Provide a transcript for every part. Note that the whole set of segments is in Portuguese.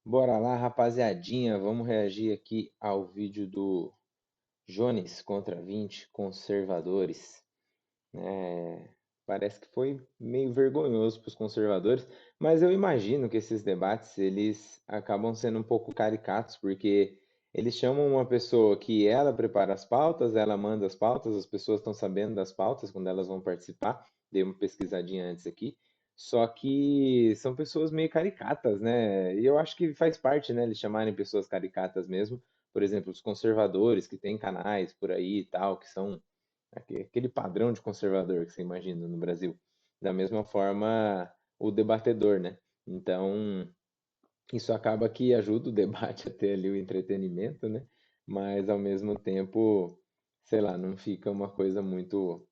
Bora lá, rapaziadinha. Vamos reagir aqui ao vídeo do Jones contra 20 conservadores. É, parece que foi meio vergonhoso para os conservadores, mas eu imagino que esses debates eles acabam sendo um pouco caricatos, porque eles chamam uma pessoa que ela prepara as pautas, ela manda as pautas, as pessoas estão sabendo das pautas quando elas vão participar. Dei uma pesquisadinha antes aqui. Só que são pessoas meio caricatas, né? E eu acho que faz parte, né, eles chamarem pessoas caricatas mesmo. Por exemplo, os conservadores que têm canais por aí e tal, que são aquele padrão de conservador que você imagina no Brasil. Da mesma forma, o debatedor, né? Então, isso acaba que ajuda o debate a ter ali o entretenimento, né? Mas ao mesmo tempo, sei lá, não fica uma coisa muito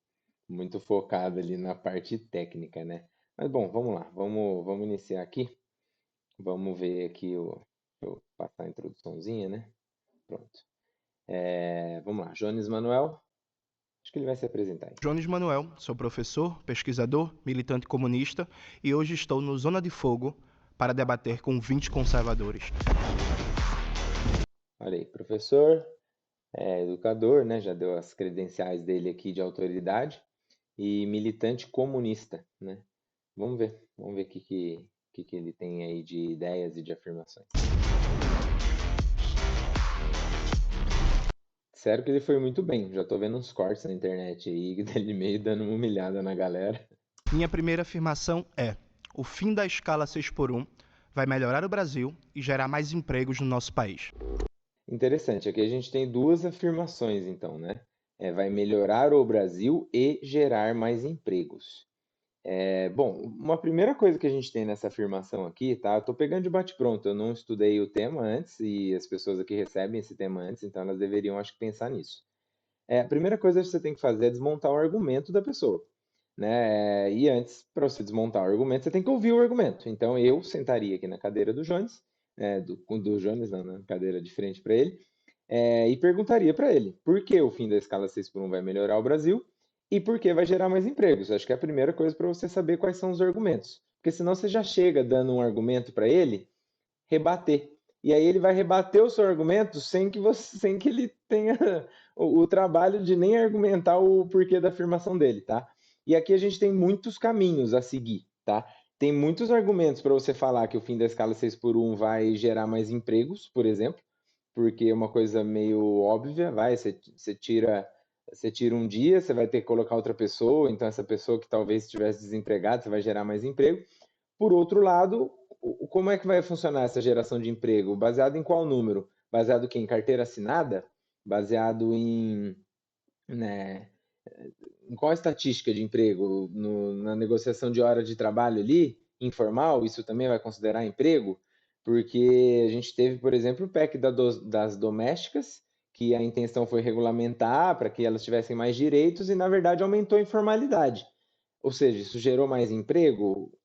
focada ali na parte técnica, né? Mas bom, vamos lá, vamos iniciar aqui. Vamos ver aqui deixa eu passar a introduçãozinha, né? Pronto. Vamos lá, Jones Manuel, acho que ele vai se apresentar aí. Jones Manuel, sou professor, pesquisador, militante comunista e hoje estou no Zona de Fogo para debater com 20 conservadores. Olha aí, professor, educador, né? Já deu as credenciais dele aqui de autoridade e militante comunista, né? Vamos ver o que ele tem aí de ideias e de afirmações. Sério que ele foi muito bem. Já tô vendo uns cortes na internet aí dele meio dando uma humilhada na galera. Minha primeira afirmação é: o fim da escala 6x1 vai melhorar o Brasil e gerar mais empregos no nosso país. Interessante, aqui a gente tem duas afirmações, então, né? Vai melhorar o Brasil e gerar mais empregos. Bom, uma primeira coisa que a gente tem nessa afirmação aqui, tá? Eu tô pegando de bate-pronto, eu não estudei o tema antes e as pessoas aqui recebem esse tema antes, então elas deveriam, acho que, pensar nisso. A primeira coisa que você tem que fazer é desmontar o argumento da pessoa, né? E antes, para você desmontar o argumento, você tem que ouvir o argumento. Então eu sentaria aqui na cadeira do Jones, do Jones, não, na cadeira de frente para ele, e perguntaria para ele por que o fim da escala 6 por 1 vai melhorar o Brasil e por que vai gerar mais empregos. Acho que é a primeira coisa para você saber quais são os argumentos. Porque senão você já chega dando um argumento para ele rebater. E aí ele vai rebater o seu argumento sem que ele tenha o trabalho de nem argumentar o porquê da afirmação dele, tá? E aqui a gente tem muitos caminhos a seguir, tá? Tem muitos argumentos para você falar que o fim da escala 6 por 1 vai gerar mais empregos, por exemplo, porque é uma coisa meio óbvia, você tira um dia, você vai ter que colocar outra pessoa, então essa pessoa que talvez estivesse desempregada, você vai gerar mais emprego. Por outro lado, como é que vai funcionar essa geração de emprego? Baseado em qual número? Baseado em carteira assinada? Baseado né, em qual estatística de emprego? Na negociação de hora de trabalho ali, informal, isso também vai considerar emprego? Porque a gente teve, por exemplo, o PEC das domésticas, que a intenção foi regulamentar para que elas tivessem mais direitos e, na verdade, aumentou a informalidade. Ou seja, isso gerou mais emprego?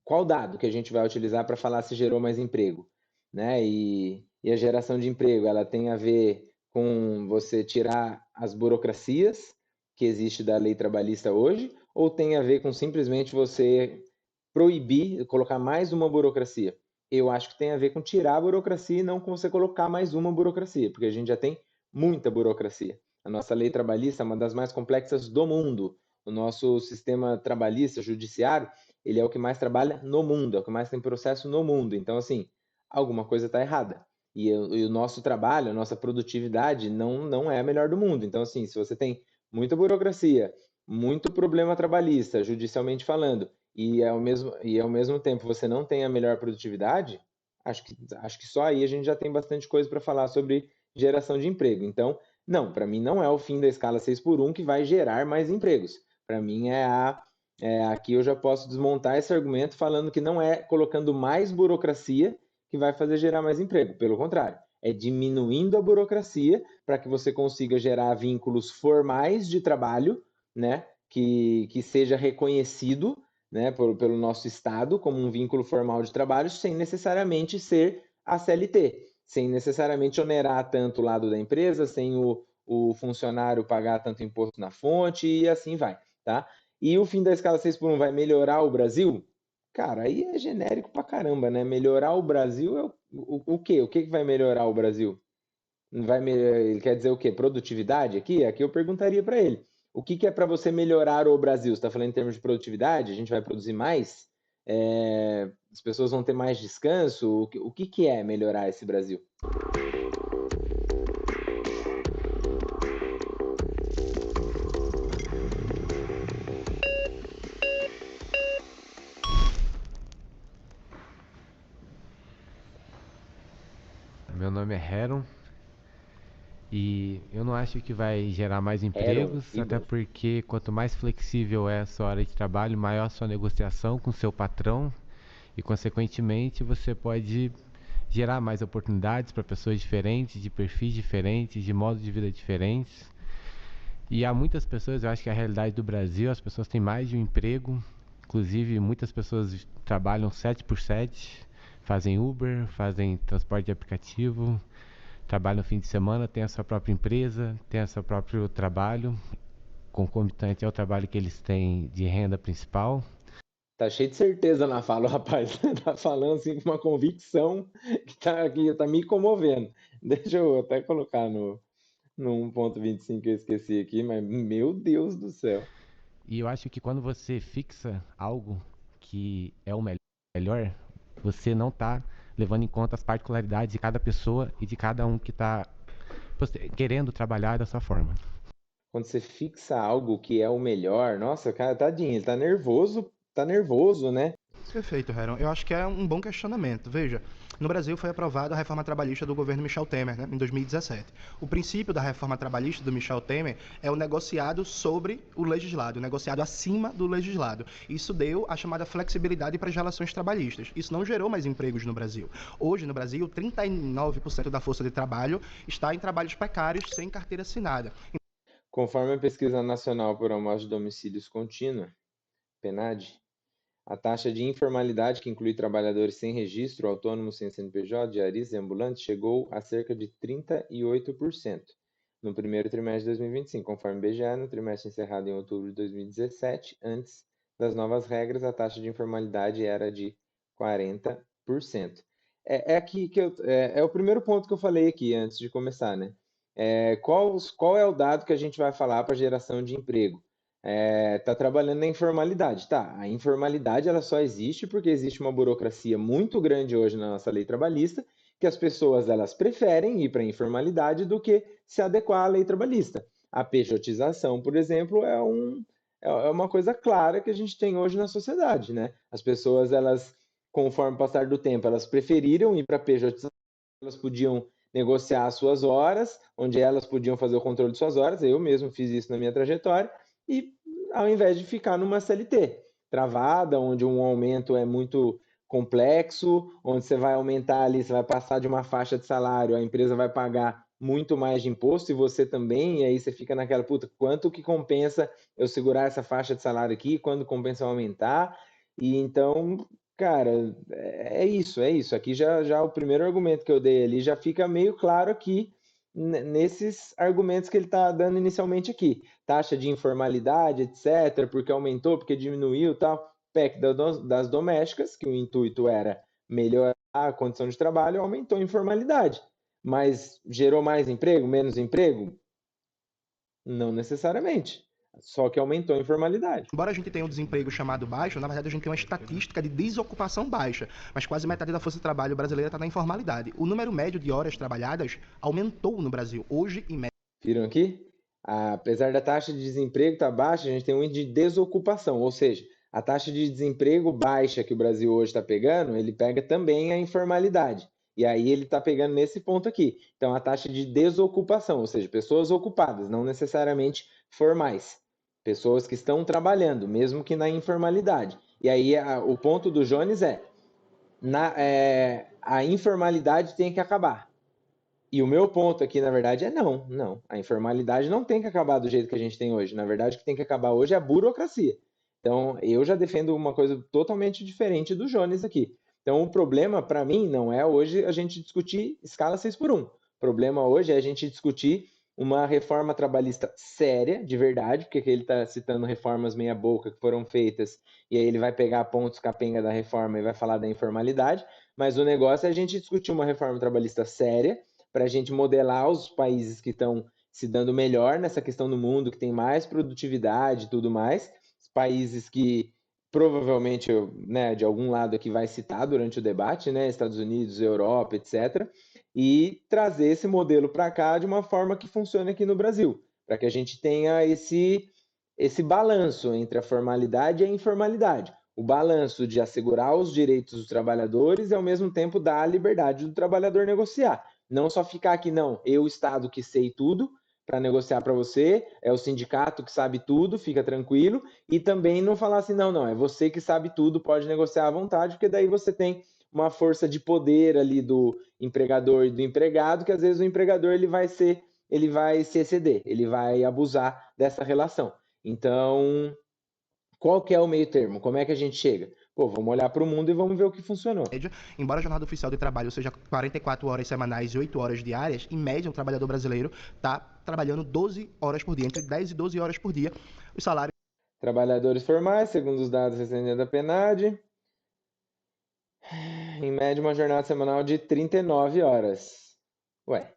Qual dado que a gente vai utilizar para falar se gerou mais emprego, né? E a geração de emprego, ela tem a ver com você tirar as burocracias que existe da lei trabalhista hoje, ou tem a ver com simplesmente você proibir, colocar mais uma burocracia? Eu acho que tem a ver com tirar a burocracia e não com você colocar mais uma burocracia, porque a gente já tem muita burocracia. A nossa lei trabalhista é uma das mais complexas do mundo. O nosso sistema trabalhista judiciário ele é o que mais trabalha no mundo, é o que mais tem processo no mundo. Então, assim, alguma coisa está errada. E o nosso trabalho, a nossa produtividade não é a melhor do mundo. Então, assim, se você tem muita burocracia, muito problema trabalhista, judicialmente falando, ao mesmo tempo você não tem a melhor produtividade, acho que só aí a gente já tem bastante coisa para falar sobre geração de emprego. Então, não, para mim não é o fim da escala 6 por 1 que vai gerar mais empregos. Para mim aqui eu já posso desmontar esse argumento falando que não é colocando mais burocracia que vai fazer gerar mais emprego. Pelo contrário, é diminuindo a burocracia para que você consiga gerar vínculos formais de trabalho, né, que seja reconhecido, né, pelo nosso Estado como um vínculo formal de trabalho, sem necessariamente ser a CLT, sem necessariamente onerar tanto o lado da empresa, sem o funcionário pagar tanto imposto na fonte e assim vai, tá? E o fim da escala 6 por 1 vai melhorar o Brasil? Cara, aí é genérico pra caramba, né? Melhorar o Brasil é o quê? O que que vai melhorar o Brasil? Não vai ele quer dizer o quê? Produtividade aqui? Aqui eu perguntaria para ele. O que que é para você melhorar o Brasil? Você está falando em termos de produtividade? A gente vai produzir mais? As pessoas vão ter mais descanso? O que que é melhorar esse Brasil? Meu nome é Heron e eu não acho que vai gerar mais Heron, empregos, até Ribeiro. porque quanto mais flexível é a sua hora de trabalho, maior a sua negociação com seu patrão e, consequentemente, você pode gerar mais oportunidades para pessoas diferentes, de perfis diferentes, de modos de vida diferentes. E há muitas pessoas, eu acho que a realidade do Brasil, as pessoas têm mais de um emprego, inclusive muitas pessoas trabalham 7x7, fazem Uber, fazem transporte de aplicativo, trabalham no fim de semana, tem a sua própria empresa, tem o seu próprio trabalho, concomitante ao trabalho que eles têm de renda principal. Tá cheio de certeza na fala, o rapaz. Tá falando assim com uma convicção que tá me comovendo. Deixa eu até colocar no 1.25 que eu esqueci aqui, mas meu Deus do céu. E eu acho que quando você fixa algo que é o melhor, você não está levando em conta as particularidades de cada pessoa e de cada um que está querendo trabalhar da sua forma. Quando você fixa algo que é o melhor, nossa, cara, tadinho, ele tá nervoso, né? Perfeito, Heron. Eu acho que é um bom questionamento. Veja, no Brasil foi aprovada a reforma trabalhista do governo Michel Temer, né, em 2017. O princípio da reforma trabalhista do Michel Temer é o negociado sobre o legislado, o negociado acima do legislado. Isso deu a chamada flexibilidade para as relações trabalhistas. Isso não gerou mais empregos no Brasil. Hoje, no Brasil, 39% da força de trabalho está em trabalhos precários sem carteira assinada. Conforme a pesquisa nacional por amostra de domicílios contínua, PNAD, a taxa de informalidade, que inclui trabalhadores sem registro, autônomos sem CNPJ, diaristas e ambulantes, chegou a cerca de 38% no primeiro trimestre de 2025, conforme o IBGE, no trimestre encerrado em outubro de 2017. Antes das novas regras, a taxa de informalidade era de 40%. Aqui que é o primeiro ponto que eu falei aqui antes de começar, né? Qual é o dado que a gente vai falar para geração de emprego? Tá trabalhando na informalidade. Tá, a informalidade ela só existe porque existe uma burocracia muito grande hoje na nossa lei trabalhista, que as pessoas elas preferem ir para a informalidade do que se adequar à lei trabalhista. A pejotização, por exemplo, é uma coisa clara que a gente tem hoje na sociedade, né? As pessoas, elas, conforme o passar do tempo, elas preferiram ir para a pejotização, elas podiam negociar as suas horas, onde elas podiam fazer o controle de suas horas. Eu mesmo fiz isso na minha trajetória, e ao invés de ficar numa CLT travada, onde um aumento é muito complexo, onde você vai aumentar ali, você vai passar de uma faixa de salário, a empresa vai pagar muito mais de imposto e você também, e aí você fica naquela, puta, quanto que compensa eu segurar essa faixa de salário aqui, quando compensa eu aumentar? E então, cara, é isso, é isso. Aqui já o primeiro argumento que eu dei ali já fica meio claro aqui nesses argumentos que ele está dando inicialmente aqui. Taxa de informalidade, etc., porque aumentou, porque diminuiu, tal. PEC das domésticas, que o intuito era melhorar a condição de trabalho, aumentou a informalidade. Mas gerou mais emprego, menos emprego? Não necessariamente. Só que aumentou a informalidade. Embora a gente tenha um desemprego chamado baixo, na verdade a gente tem uma estatística de desocupação baixa, mas quase metade da força de trabalho brasileira está na informalidade. O número médio de horas trabalhadas aumentou no Brasil. Hoje, em média. Viram aqui? Apesar da taxa de desemprego estar baixa, a gente tem um índice de desocupação, ou seja, a taxa de desemprego baixa que o Brasil hoje está pegando, ele pega também a informalidade. E aí ele está pegando nesse ponto aqui. Então, a taxa de desocupação, ou seja, pessoas ocupadas, não necessariamente formais. Pessoas que estão trabalhando, mesmo que na informalidade. E aí o ponto do Jones a informalidade tem que acabar. E o meu ponto aqui, na verdade, é não. A informalidade não tem que acabar do jeito que a gente tem hoje. Na verdade, o que tem que acabar hoje é a burocracia. Então, eu já defendo uma coisa totalmente diferente do Jones aqui. Então, o problema, para mim, não é hoje a gente discutir escala 6 por 1. O problema hoje é a gente discutir uma reforma trabalhista séria, de verdade, porque aqui ele está citando reformas meia-boca que foram feitas, e aí ele vai pegar pontos capenga da reforma e vai falar da informalidade, mas o negócio é a gente discutir uma reforma trabalhista séria, para a gente modelar os países que estão se dando melhor nessa questão do mundo, que tem mais produtividade e tudo mais, os países que provavelmente, né, de algum lado aqui vai citar durante o debate, né, Estados Unidos, Europa, etc., e trazer esse modelo para cá de uma forma que funcione aqui no Brasil, para que a gente tenha esse balanço entre a formalidade e a informalidade. O balanço de assegurar os direitos dos trabalhadores e, ao mesmo tempo, dar a liberdade do trabalhador negociar. Não só ficar aqui, não, eu, Estado, que sei tudo para negociar para você, é o sindicato que sabe tudo, fica tranquilo, e também não falar assim, não, não, é você que sabe tudo, pode negociar à vontade, porque daí você tem uma força de poder ali do empregador e do empregado, que às vezes o empregador ele vai se exceder, ele vai abusar dessa relação. Então, qual que é o meio termo? Como é que a gente chega? Pô, vamos olhar para o mundo e vamos ver o que funcionou. Embora a jornada oficial de trabalho seja 44 horas semanais e 8 horas diárias, em média, um trabalhador brasileiro está trabalhando 12 horas por dia, entre 10 e 12 horas por dia. Os salários. Trabalhadores formais, segundo os dados recentes da PNAD, em média, uma jornada semanal de 39 horas. Ué,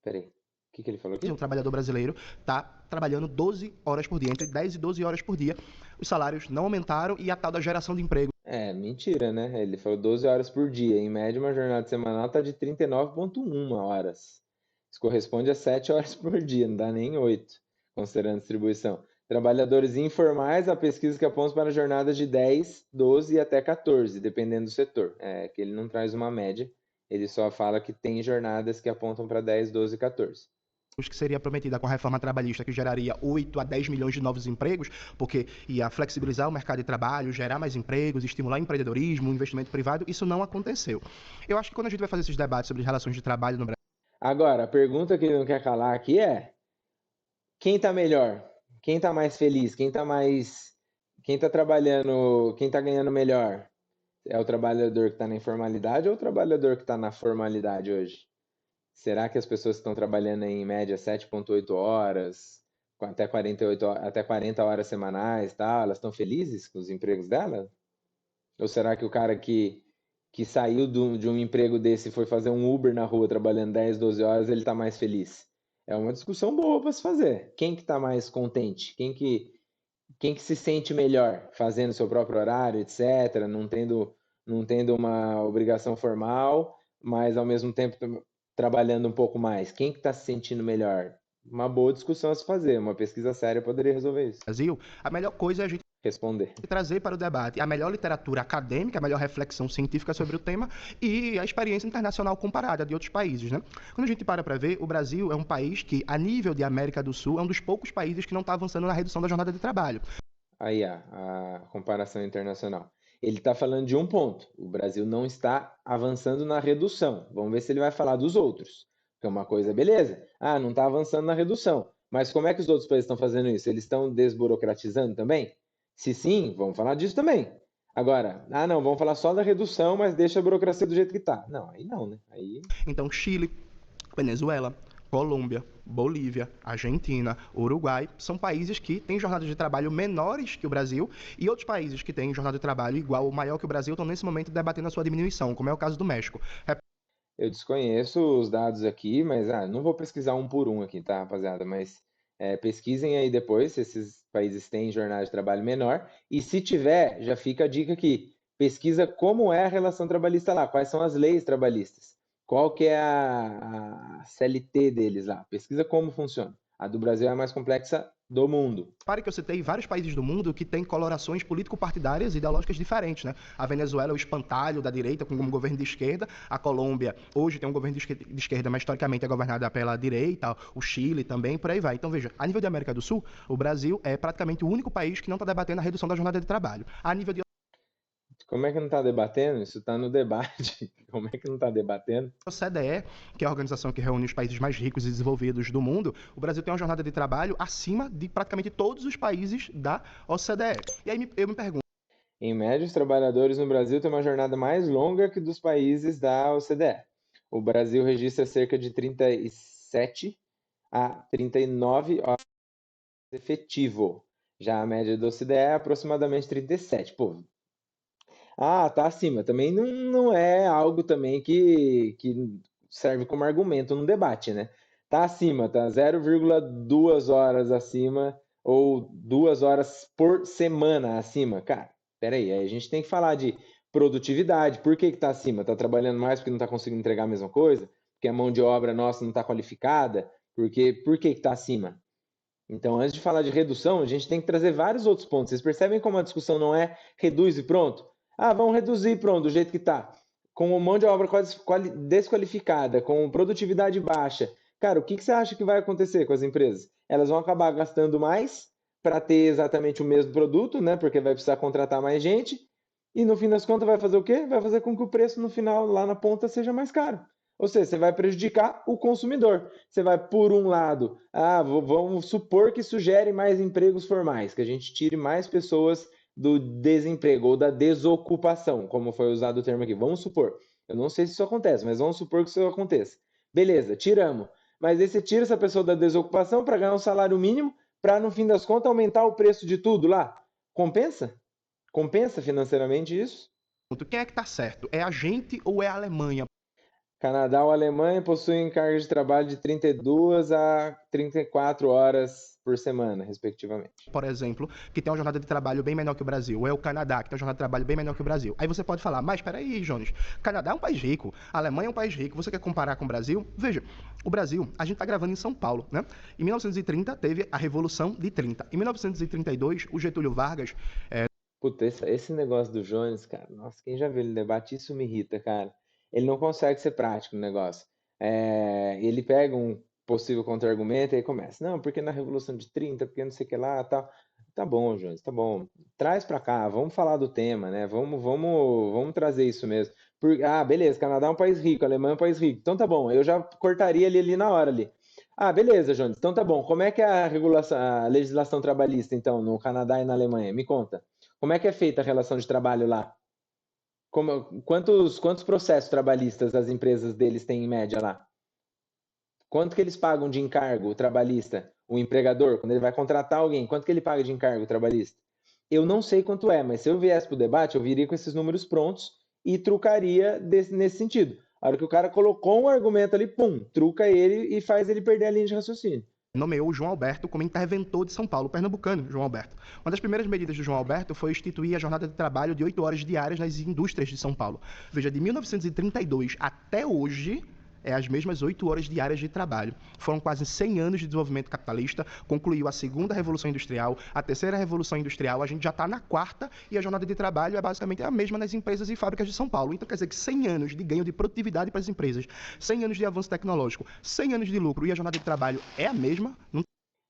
peraí. O que ele falou aqui? Um trabalhador brasileiro está trabalhando 12 horas por dia, entre 10 e 12 horas por dia. Os salários não aumentaram e a tal da geração de emprego. É, mentira, né? Ele falou 12 horas por dia. Em média, uma jornada semanal está de 39,1 horas. Isso corresponde a 7 horas por dia, não dá nem 8, considerando a distribuição. Trabalhadores informais, a pesquisa que aponta para jornadas de 10, 12 e até 14, dependendo do setor. É que ele não traz uma média, ele só fala que tem jornadas que apontam para 10, 12 e 14. Que seria prometida com a reforma trabalhista, que geraria 8 a 10 milhões de novos empregos, porque ia flexibilizar o mercado de trabalho, gerar mais empregos, estimular o empreendedorismo, o investimento privado, isso não aconteceu. Eu acho que quando a gente vai fazer esses debates sobre relações de trabalho no Brasil... Agora, a pergunta que ele não quer calar aqui é: quem está melhor? Quem está mais feliz? Quem está trabalhando, quem está ganhando melhor? É o trabalhador que está na informalidade ou o trabalhador que está na formalidade hoje? Será que as pessoas que estão trabalhando em média 7,8 horas, até 40 horas semanais, tá, elas estão felizes com os empregos delas? Ou será que o cara que saiu de um emprego desse e foi fazer um Uber na rua trabalhando 10, 12 horas, ele está mais feliz? É uma discussão boa para se fazer. Quem que está mais contente? Quem que se sente melhor fazendo seu próprio horário, etc., não tendo uma obrigação formal, mas ao mesmo tempo trabalhando um pouco mais? Quem que está se sentindo melhor? Uma boa discussão a se fazer, uma pesquisa séria poderia resolver isso. Brasil, a melhor coisa é a gente Responder. trazer para o debate a melhor literatura acadêmica, a melhor reflexão científica sobre o tema e a experiência internacional comparada de outros países, né? Quando a gente para ver, o Brasil é um país que, a nível de América do Sul, é um dos poucos países que não está avançando na redução da jornada de trabalho. Aí, a comparação internacional. Ele está falando de um ponto. O Brasil não está avançando na redução. Vamos ver se ele vai falar dos outros. Porque uma coisa, beleza. Ah, não está avançando na redução. Mas como é que os outros países estão fazendo isso? Eles estão desburocratizando também? Se sim, vamos falar disso também. Agora, não, vamos falar só da redução, mas deixa a burocracia do jeito que está. Não, aí não, né? Aí... Então, Chile, Venezuela, Colômbia, Bolívia, Argentina, Uruguai, são países que têm jornadas de trabalho menores que o Brasil e outros países que têm jornada de trabalho igual ou maior que o Brasil estão nesse momento debatendo a sua diminuição, como é o caso do México. Eu desconheço os dados aqui, mas não vou pesquisar um por um aqui, tá, rapaziada? Mas pesquisem aí depois se esses países têm jornada de trabalho menor. E se tiver, já fica a dica aqui. Pesquisa como é a relação trabalhista lá, quais são as leis trabalhistas. Qual que é a CLT deles lá? Pesquisa como funciona. A do Brasil é a mais complexa do mundo. Repare que eu citei vários países do mundo que têm colorações político-partidárias e ideológicas diferentes, né? A Venezuela é o espantalho da direita, com um governo de esquerda. A Colômbia, hoje, tem um governo de esquerda, mas historicamente é governada pela direita. O Chile também, por aí vai. Então, veja, a nível de América do Sul, o Brasil é praticamente o único país que não está debatendo a redução da jornada de trabalho. A nível de Como é que não está debatendo? Isso está no debate. Como é que não está debatendo? OCDE, que é a organização que reúne os países mais ricos e desenvolvidos do mundo, o Brasil tem uma jornada de trabalho acima de praticamente todos os países da OCDE. E aí eu me pergunto... Em média, os trabalhadores no Brasil têm uma jornada mais longa que dos países da OCDE. O Brasil registra cerca de 37 a 39 horas efetivo. Já a média do OCDE é aproximadamente 37. Pô, tá acima. Também não é algo também que serve como argumento no debate, né? Tá acima, tá 0,2 horas acima ou 2 horas por semana acima. Cara, peraí, aí a gente tem que falar de produtividade. Por que que tá acima? Tá trabalhando mais porque não tá conseguindo entregar a mesma coisa? Porque a mão de obra nossa não tá qualificada? Por que que tá acima? Então, antes de falar de redução, a gente tem que trazer vários outros pontos. Vocês percebem como a discussão não é reduz e pronto? Vamos reduzir pronto, do jeito que está. Com mão de obra desqualificada, com produtividade baixa. Cara, o que você acha que vai acontecer com as empresas? Elas vão acabar gastando mais para ter exatamente o mesmo produto, né? Porque vai precisar contratar mais gente. E no fim das contas vai fazer o quê? Vai fazer com que o preço no final, lá na ponta, seja mais caro. Ou seja, você vai prejudicar o consumidor. Você vai, por um lado, vamos supor que isso gere mais empregos formais, que a gente tire mais pessoas do desemprego ou da desocupação, como foi usado o termo aqui. Vamos supor. Eu não sei se isso acontece, mas vamos supor que isso aconteça. Beleza, tiramos. Mas aí você tira essa pessoa da desocupação para ganhar um salário mínimo, para, no fim das contas, aumentar o preço de tudo lá. Compensa? Compensa financeiramente isso? Quem é que tá certo? É a gente ou é a Alemanha? Canadá ou Alemanha possuem carga de trabalho de 32 a 34 horas por semana, respectivamente. Por exemplo, que tem uma jornada de trabalho bem menor que o Brasil, ou é o Canadá, que tem uma jornada de trabalho bem menor que o Brasil. Aí você pode falar, mas peraí, Jones, Canadá é um país rico, a Alemanha é um país rico, você quer comparar com o Brasil? Veja, o Brasil, a gente tá gravando em São Paulo, né? Em 1930 teve a Revolução de 30. Em 1932, o Getúlio Vargas Puta, esse negócio do Jones, cara, nossa, quem já viu ele debate, isso me irrita, cara. Ele não consegue ser prático no negócio. Ele pega um possível contra-argumento e aí começa. Não, porque na Revolução de 30, porque não sei o que lá, tal. Tá bom, Jones, tá bom. Traz pra cá, vamos falar do tema, né? Vamos trazer isso mesmo. Beleza, Canadá é um país rico, Alemanha é um país rico. Então tá bom, eu já cortaria ele ali na hora ali. Beleza, Jones, então tá bom. Como é que é a legislação trabalhista, então, no Canadá e na Alemanha? Me conta. Como é que é feita a relação de trabalho lá? Quantos processos trabalhistas as empresas deles têm em média lá? Quanto que eles pagam de encargo trabalhista? O empregador, quando ele vai contratar alguém, quanto que ele paga de encargo trabalhista? Eu não sei quanto é, mas se eu viesse para o debate, eu viria com esses números prontos e trucaria nesse sentido. A hora que o cara colocou um argumento ali, pum, truca ele e faz ele perder a linha de raciocínio. Nomeou o João Alberto como interventor de São Paulo, pernambucano, João Alberto. Uma das primeiras medidas do João Alberto foi instituir a jornada de trabalho de 8 horas diárias nas indústrias de São Paulo. Veja, de 1932 até hoje, é as mesmas 8 horas diárias de trabalho. Foram quase 100 anos de desenvolvimento capitalista, concluiu a segunda Revolução Industrial, a terceira Revolução Industrial, a gente já está na quarta e a jornada de trabalho é basicamente a mesma nas empresas e fábricas de São Paulo. Então quer dizer que 100 anos de ganho de produtividade para as empresas, 100 anos de avanço tecnológico, 100 anos de lucro e a jornada de trabalho é a mesma, não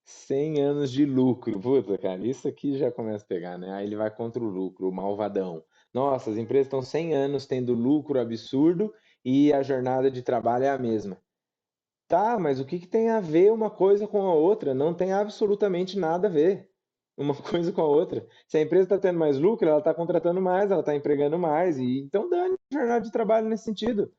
100 anos de lucro. Puta, cara, isso aqui já começa a pegar, né? Aí ele vai contra o lucro, o malvadão. Nossa, as empresas estão 100 anos tendo lucro absurdo e a jornada de trabalho é a mesma. Tá, mas o que que tem a ver uma coisa com a outra? Não tem absolutamente nada a ver uma coisa com a outra. Se a empresa está tendo mais lucro, ela está contratando mais, ela está empregando mais, e então dane a jornada de trabalho nesse sentido.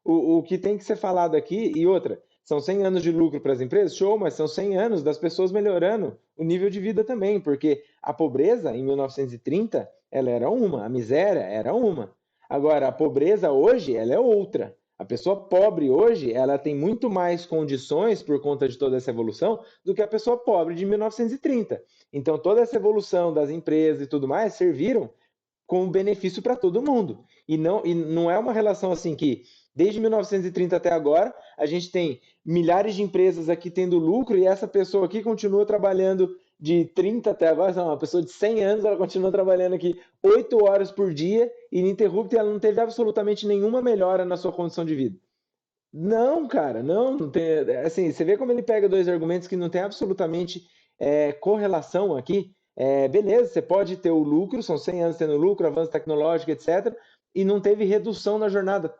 O que tem que ser falado aqui, e outra, são 100 anos de lucro para as empresas? Show, mas são 100 anos das pessoas melhorando o nível de vida também, porque a pobreza em 1930, ela era uma, a miséria era uma. Agora, a pobreza hoje, ela é outra. A pessoa pobre hoje, ela tem muito mais condições por conta de toda essa evolução do que a pessoa pobre de 1930. Então, toda essa evolução das empresas e tudo mais serviram com benefício para todo mundo. E não é uma relação assim que, desde 1930 até agora, a gente tem milhares de empresas aqui tendo lucro e essa pessoa aqui continua trabalhando de 30 até agora, não, uma pessoa de 100 anos, ela continua trabalhando aqui 8 horas por dia, ininterrupta, e ela não teve absolutamente nenhuma melhora na sua condição de vida. Não, cara, não tem. Assim, você vê como ele pega dois argumentos que não tem absolutamente correlação aqui. Beleza, você pode ter o lucro, são 100 anos tendo lucro, avanço tecnológico, etc., e não teve redução na jornada.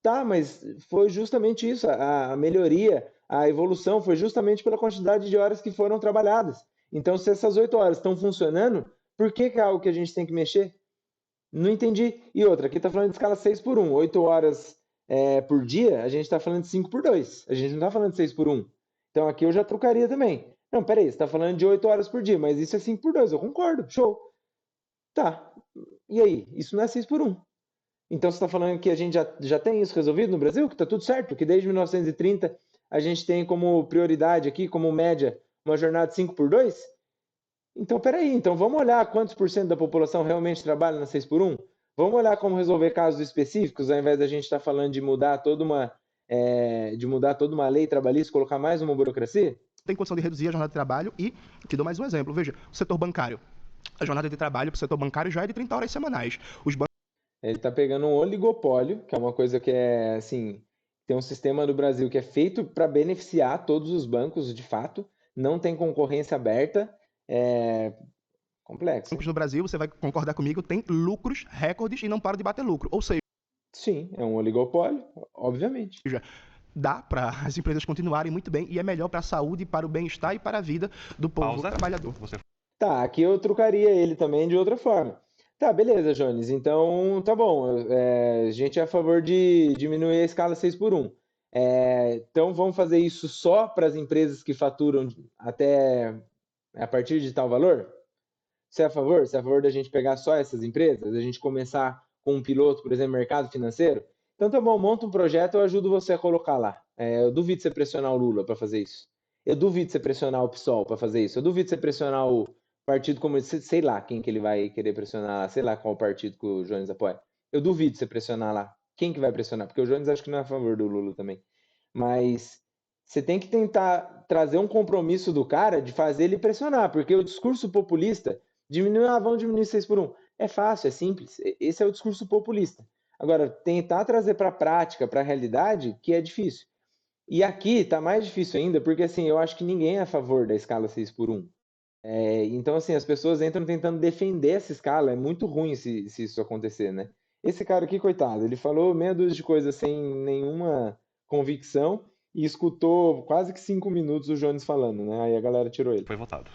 Tá, mas foi justamente isso, a melhoria, a evolução foi justamente pela quantidade de horas que foram trabalhadas. Então, se essas 8 horas estão funcionando, por que é algo que a gente tem que mexer? Não entendi. E outra, aqui está falando de escala 6 por 1, 8 horas por dia, a gente está falando de 5 por 2. A gente não está falando de 6 por 1. Então aqui eu já trocaria também. Não, peraí, você está falando de 8 horas por dia, mas isso é 5 por 2, eu concordo, show. Tá, e aí? Isso não é 6 por 1. Então você está falando que a gente já tem isso resolvido no Brasil, que está tudo certo, que desde 1930 a gente tem como prioridade aqui, como média, uma jornada de 5 por 2? Então, peraí, então vamos olhar quantos por cento da população realmente trabalha na 6 por 1? Vamos olhar como resolver casos específicos, ao invés da gente estar falando de mudar toda uma lei trabalhista, colocar mais uma burocracia? Tem condição de reduzir a jornada de trabalho e, te dou mais um exemplo, veja, o setor bancário. A jornada de trabalho para o setor bancário já é de 30 horas semanais. Os bancos Ele está pegando um oligopólio, que é uma coisa que é, assim, tem um sistema do Brasil que é feito para beneficiar todos os bancos, de fato, não tem concorrência aberta, é complexo. no Brasil, você vai concordar comigo, tem lucros recordes e não param de bater lucro. Ou seja, Sim, é um oligopólio, obviamente. dá para as empresas continuarem muito bem e é melhor para a saúde, para o bem-estar e para a vida do povo trabalhador. Tá, aqui eu trocaria ele também de outra forma. Tá, beleza, Jones. Então, tá bom. A gente é a favor de diminuir a escala 6 por 1. Então, vamos fazer isso só para as empresas que faturam até a partir de tal valor? Você é a favor? Você é a favor da gente pegar só essas empresas? Da gente começar com um piloto, por exemplo, mercado financeiro? Então, tá bom, monta um projeto, eu ajudo você a colocar lá. Eu duvido você pressionar o Lula para fazer isso. Eu duvido você pressionar o PSOL para fazer isso. Eu duvido você pressionar o Partido Comunista, sei lá quem que ele vai querer pressionar, sei lá qual partido que o Jones apoia. Eu duvido você pressionar lá. Quem que vai pressionar? Porque o Jones acho que não é a favor do Lula também. Mas você tem que tentar trazer um compromisso do cara de fazer ele pressionar, porque o discurso populista, vamos diminuir 6 por 1. É fácil, é simples. Esse é o discurso populista. Agora, tentar trazer para a prática, para a realidade, que é difícil. E aqui está mais difícil ainda, porque assim, eu acho que ninguém é a favor da escala 6 por 1. Então, assim, as pessoas entram tentando defender essa escala, é muito ruim se isso acontecer, né? Esse cara aqui, coitado, ele falou meia dúzia de coisas sem nenhuma convicção e escutou quase que 5 minutos o Jones falando, né? Aí a galera tirou ele. Foi votado.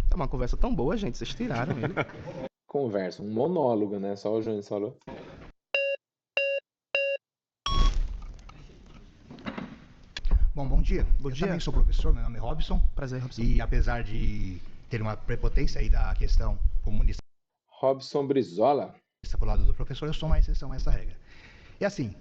É uma conversa tão boa, gente, vocês tiraram ele. Conversa, um monólogo, né? Só o Jones falou. Bom dia. Bom dia. Eu também sou professor, meu nome é Robson. Prazer, Robson. E apesar de ter uma prepotência aí da questão comunista Robson Brizola. pro lado do professor, eu sou uma exceção a essa regra. É assim,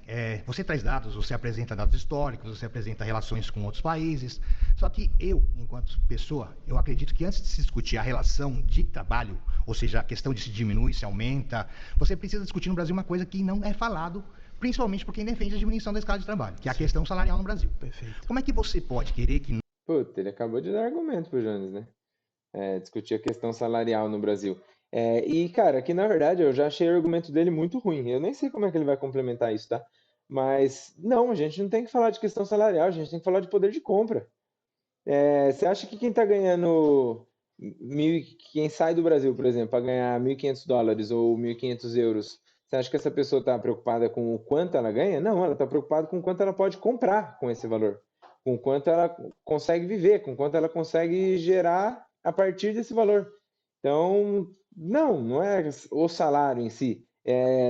você traz dados, você apresenta dados históricos, você apresenta relações com outros países, só que eu, enquanto pessoa, eu acredito que antes de se discutir a relação de trabalho, ou seja, a questão de se diminui, se aumenta, você precisa discutir no Brasil uma coisa que não é falado, principalmente por quem defende a diminuição da escala de trabalho, que é a questão salarial no Brasil. Perfeito. Como é que você pode querer que... Puta, ele acabou de dar argumento pro Jones, né? Discutir a questão salarial no Brasil. E, cara, aqui na verdade eu já achei o argumento dele muito ruim. Eu nem sei como é que ele vai complementar isso, tá? Mas, não, a gente não tem que falar de questão salarial, a gente tem que falar de poder de compra. Você acha que quem tá ganhando quem sai do Brasil, por exemplo, para ganhar $1.500 ou 1.500 euros, você acha que essa pessoa está preocupada com o quanto ela ganha? Não, ela está preocupada com o quanto ela pode comprar com esse valor, com o quanto ela consegue viver, com o quanto ela consegue gerar a partir desse valor. Então, não é o salário em si.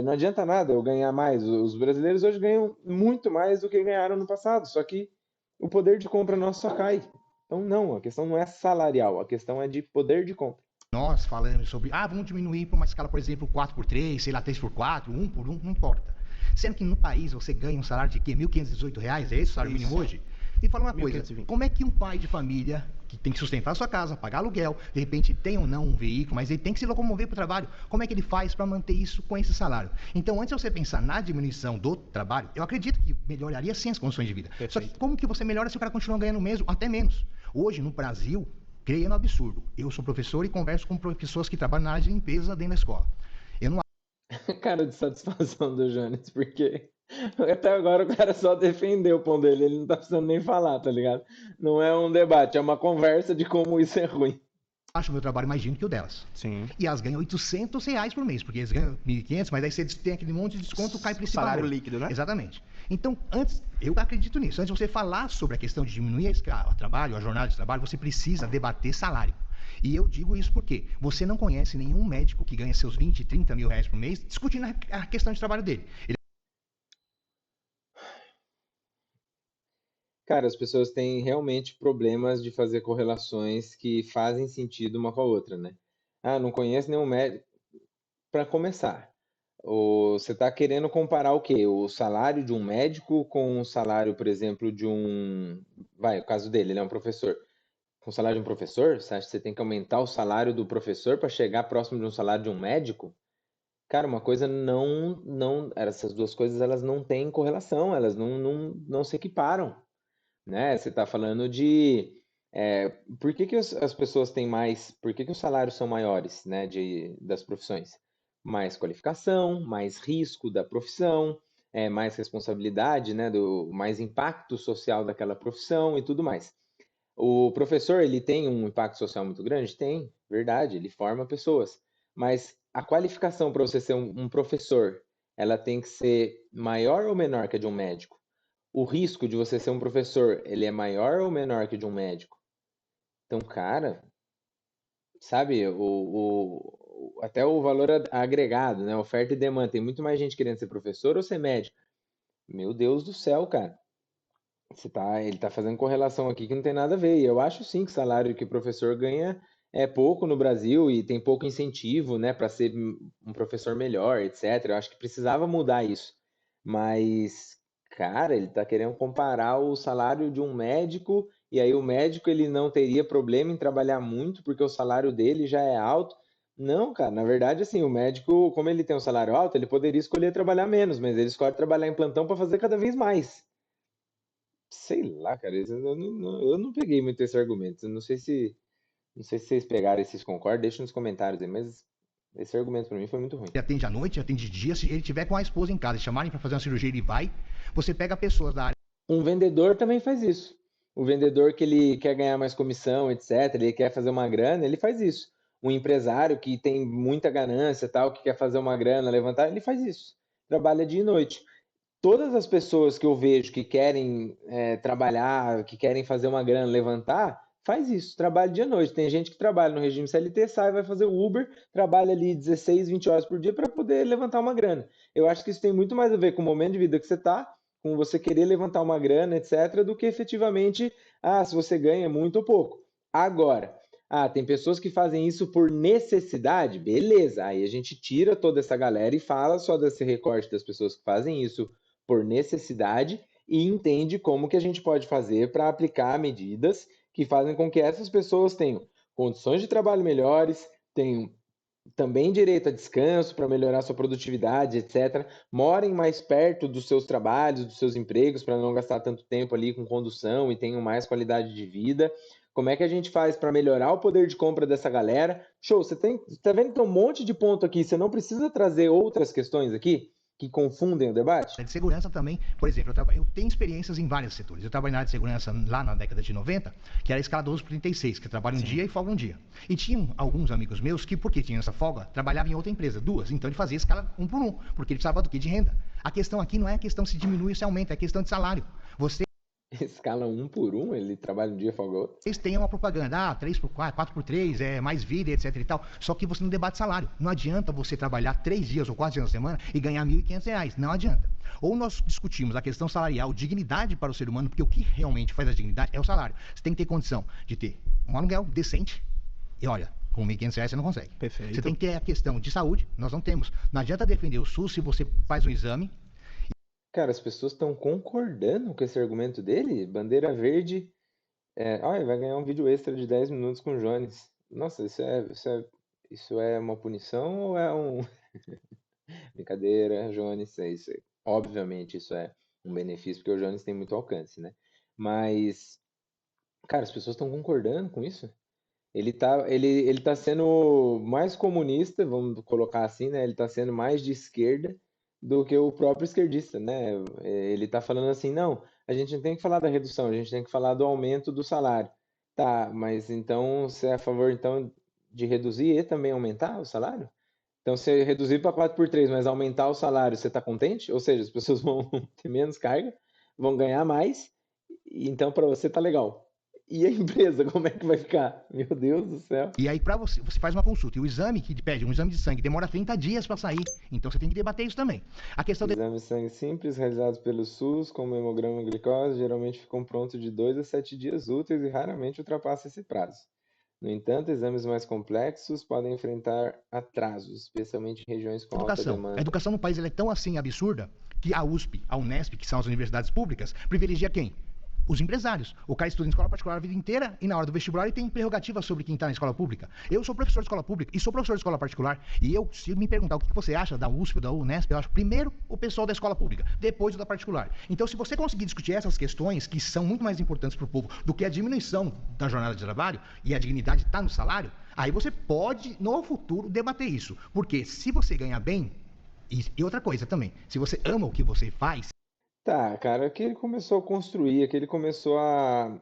Não adianta nada eu ganhar mais. Os brasileiros hoje ganham muito mais do que ganharam no passado, só que o poder de compra nosso só cai. Então, não, a questão não é salarial, a questão é de poder de compra. Nós falamos sobre, vamos diminuir para uma escala, por exemplo, 4x3, sei lá, 3x4, 1x1, não importa. Sendo que no país você ganha um salário de quê? R$1.518? É esse o salário mínimo hoje? Me fala uma coisa, 1.520. como é que um pai de família que tem que sustentar a sua casa, pagar aluguel, de repente tem ou não um veículo, mas ele tem que se locomover para o trabalho, como é que ele faz para manter isso com esse salário? Então, antes de você pensar na diminuição do trabalho, eu acredito que melhoraria sim as condições de vida. Perfeito. Só que como que você melhora se o cara continua ganhando o mesmo, até menos? Hoje, no Brasil, creia no absurdo. Eu sou professor e converso com pessoas que trabalham na área de limpeza dentro da escola. Eu não Cara de satisfação do Jones, porque até agora o cara só defendeu o pão dele, ele não tá precisando nem falar, tá ligado? Não é um debate, é uma conversa de como isso é ruim. acho o meu trabalho mais digno que o delas. Sim. E elas ganham R$800 por mês, porque eles ganham 1.500, mas aí você tem aquele monte de desconto, cai para esse Salário valor. líquido, né? Exatamente. Então, eu acredito nisso. Antes de você falar sobre a questão de diminuir a escala, o trabalho, a jornada de trabalho, você precisa debater salário. E eu digo isso porque você não conhece nenhum médico que ganha seus 20, 30 mil reais por mês discutindo a questão de trabalho dele. Cara, as pessoas têm realmente problemas de fazer correlações que fazem sentido uma com a outra, né? Ah, não conheço nenhum médico. Para começar, você está querendo comparar o quê? O salário de um médico com o salário, por exemplo, de um. Vai, o caso dele, ele é um professor. Com o salário de um professor? Você acha que você tem que aumentar o salário do professor para chegar próximo de um salário de um médico? Cara, uma coisa não, essas duas coisas elas não têm correlação, elas não se equiparam, né? Você está falando de por que que as pessoas têm mais, por que que os salários são maiores, né, das profissões? Mais qualificação, mais risco da profissão, mais responsabilidade, né, mais impacto social daquela profissão e tudo mais. O professor, ele tem um impacto social muito grande? Tem, verdade, ele forma pessoas. Mas a qualificação para você ser um professor, ela tem que ser maior ou menor que a de um médico? O risco de você ser um professor, ele é maior ou menor que o de um médico? Então, cara, sabe, até o valor agregado, né? Oferta e demanda. Tem muito mais gente querendo ser professor ou ser médico. Meu Deus do céu, cara. Ele tá fazendo correlação aqui que não tem nada a ver. E eu acho sim que o salário que o professor ganha é pouco no Brasil e tem pouco incentivo, né, para ser um professor melhor, etc. Eu acho que precisava mudar isso. Mas, cara, ele tá querendo comparar o salário de um médico e aí o médico ele não teria problema em trabalhar muito porque o salário dele já é alto. Não, cara, na verdade, assim, o médico, como ele tem um salário alto, ele poderia escolher trabalhar menos, mas ele escolhe trabalhar em plantão para fazer cada vez mais. Sei lá, cara, eu não peguei muito esse argumento. Eu não sei se vocês pegaram e vocês concordam, deixa nos comentários aí, mas esse argumento pra mim foi muito ruim. Ele atende à noite, atende de dia. Se ele tiver com a esposa em casa e chamarem para fazer uma cirurgia, ele vai. Você pega pessoas da área. Um vendedor também faz isso. O vendedor que ele quer ganhar mais comissão, etc, ele quer fazer uma grana, ele faz isso. Um empresário que tem muita ganância, tal, que quer fazer uma grana, levantar, ele faz isso. Trabalha dia e noite. Todas as pessoas que eu vejo que querem trabalhar, que querem fazer uma grana, levantar, faz isso, trabalha dia e noite. Tem gente que trabalha no regime CLT, sai, vai fazer o Uber, trabalha ali 16, 20 horas por dia para poder levantar uma grana. Eu acho que isso tem muito mais a ver com o momento de vida que você está, com você querer levantar uma grana, etc., do que efetivamente, se você ganha muito ou pouco. Agora, tem pessoas que fazem isso por necessidade, beleza. Aí a gente tira toda essa galera e fala só desse recorte das pessoas que fazem isso por necessidade e entende como que a gente pode fazer para aplicar medidas que fazem com que essas pessoas tenham condições de trabalho melhores, tenham também direito a descanso para melhorar sua produtividade, etc. Morem mais perto dos seus trabalhos, dos seus empregos, para não gastar tanto tempo ali com condução e tenham mais qualidade de vida. Como é que a gente faz para melhorar o poder de compra dessa galera? Show, você tá vendo que tem um monte de ponto aqui, você não precisa trazer outras questões aqui que confundem o debate? De segurança também, por exemplo, eu tenho experiências em vários setores. Eu trabalhei na área de segurança lá na década de 90, que era a escala 12 por 36, que trabalha um dia e folga um dia. E tinham alguns amigos meus que, porque tinham essa folga, trabalhavam em outra empresa, duas. Então ele fazia escala 1 por 1, porque ele precisava do quê? De renda. A questão aqui não é a questão se diminui ou se aumenta, é a questão de salário. Você Escala 1 por 1, ele trabalha um dia e folga outro. Vocês têm uma propaganda, 3 por 4, 4 por 3, mais vida, etc e tal. Só que você não debate salário. Não adianta você trabalhar 3 dias ou 4 dias na semana e ganhar R$ 1.500. Não adianta. Ou nós discutimos a questão salarial, dignidade para o ser humano, porque o que realmente faz a dignidade é o salário. Você tem que ter condição de ter um aluguel decente. E olha, com R$ 1.500 você não consegue. Perfeito. Você tem que ter a questão de saúde, nós não temos. Não adianta defender o SUS se você faz um exame. Cara, as pessoas estão concordando com esse argumento dele? Bandeira verde. Vai ganhar um vídeo extra de 10 minutos com o Jones. Nossa, isso é uma punição ou é um. Brincadeira, Jones, é isso aí. Obviamente isso é um benefício, porque o Jones tem muito alcance, né? Mas, cara, as pessoas estão concordando com isso? Ele tá sendo mais comunista, vamos colocar assim, né? Ele tá sendo mais de esquerda do que o próprio esquerdista, né? Ele tá falando assim, não, a gente não tem que falar da redução, a gente tem que falar do aumento do salário. Tá, mas então você é a favor então de reduzir e também aumentar o salário? Então, se reduzir para 4 por 3, mas aumentar o salário, você está contente? Ou seja, as pessoas vão ter menos carga, vão ganhar mais, e então para você tá legal. E a empresa, como é que vai ficar? Meu Deus do céu. E aí, para você faz uma consulta. E o exame que te pede, um exame de sangue, demora 30 dias para sair. Então você tem que debater isso também. A questão de Exames de sangue simples realizados pelo SUS, como hemograma e glicose, geralmente ficam prontos de 2 a 7 dias úteis e raramente ultrapassam esse prazo. No entanto, exames mais complexos podem enfrentar atrasos, especialmente em regiões com alta educação. A demanda. educação no país ela é tão assim absurda que a USP, a Unesp, que são as universidades públicas, privilegia quem? Os empresários. O cara estuda em escola particular a vida inteira e na hora do vestibular ele tem prerrogativa sobre quem está na escola pública. Eu sou professor de escola pública e sou professor de escola particular. E eu, se me perguntar o que você acha da USP ou da Unesp, eu acho primeiro o pessoal da escola pública, depois o da particular. Então, se você conseguir discutir essas questões, que são muito mais importantes para o povo do que a diminuição da jornada de trabalho e a dignidade está no salário, aí você pode, no futuro, debater isso. Porque se você ganhar bem, e outra coisa também, se você ama o que você faz, Tá, cara, é que ele começou a construir, é que ele começou a.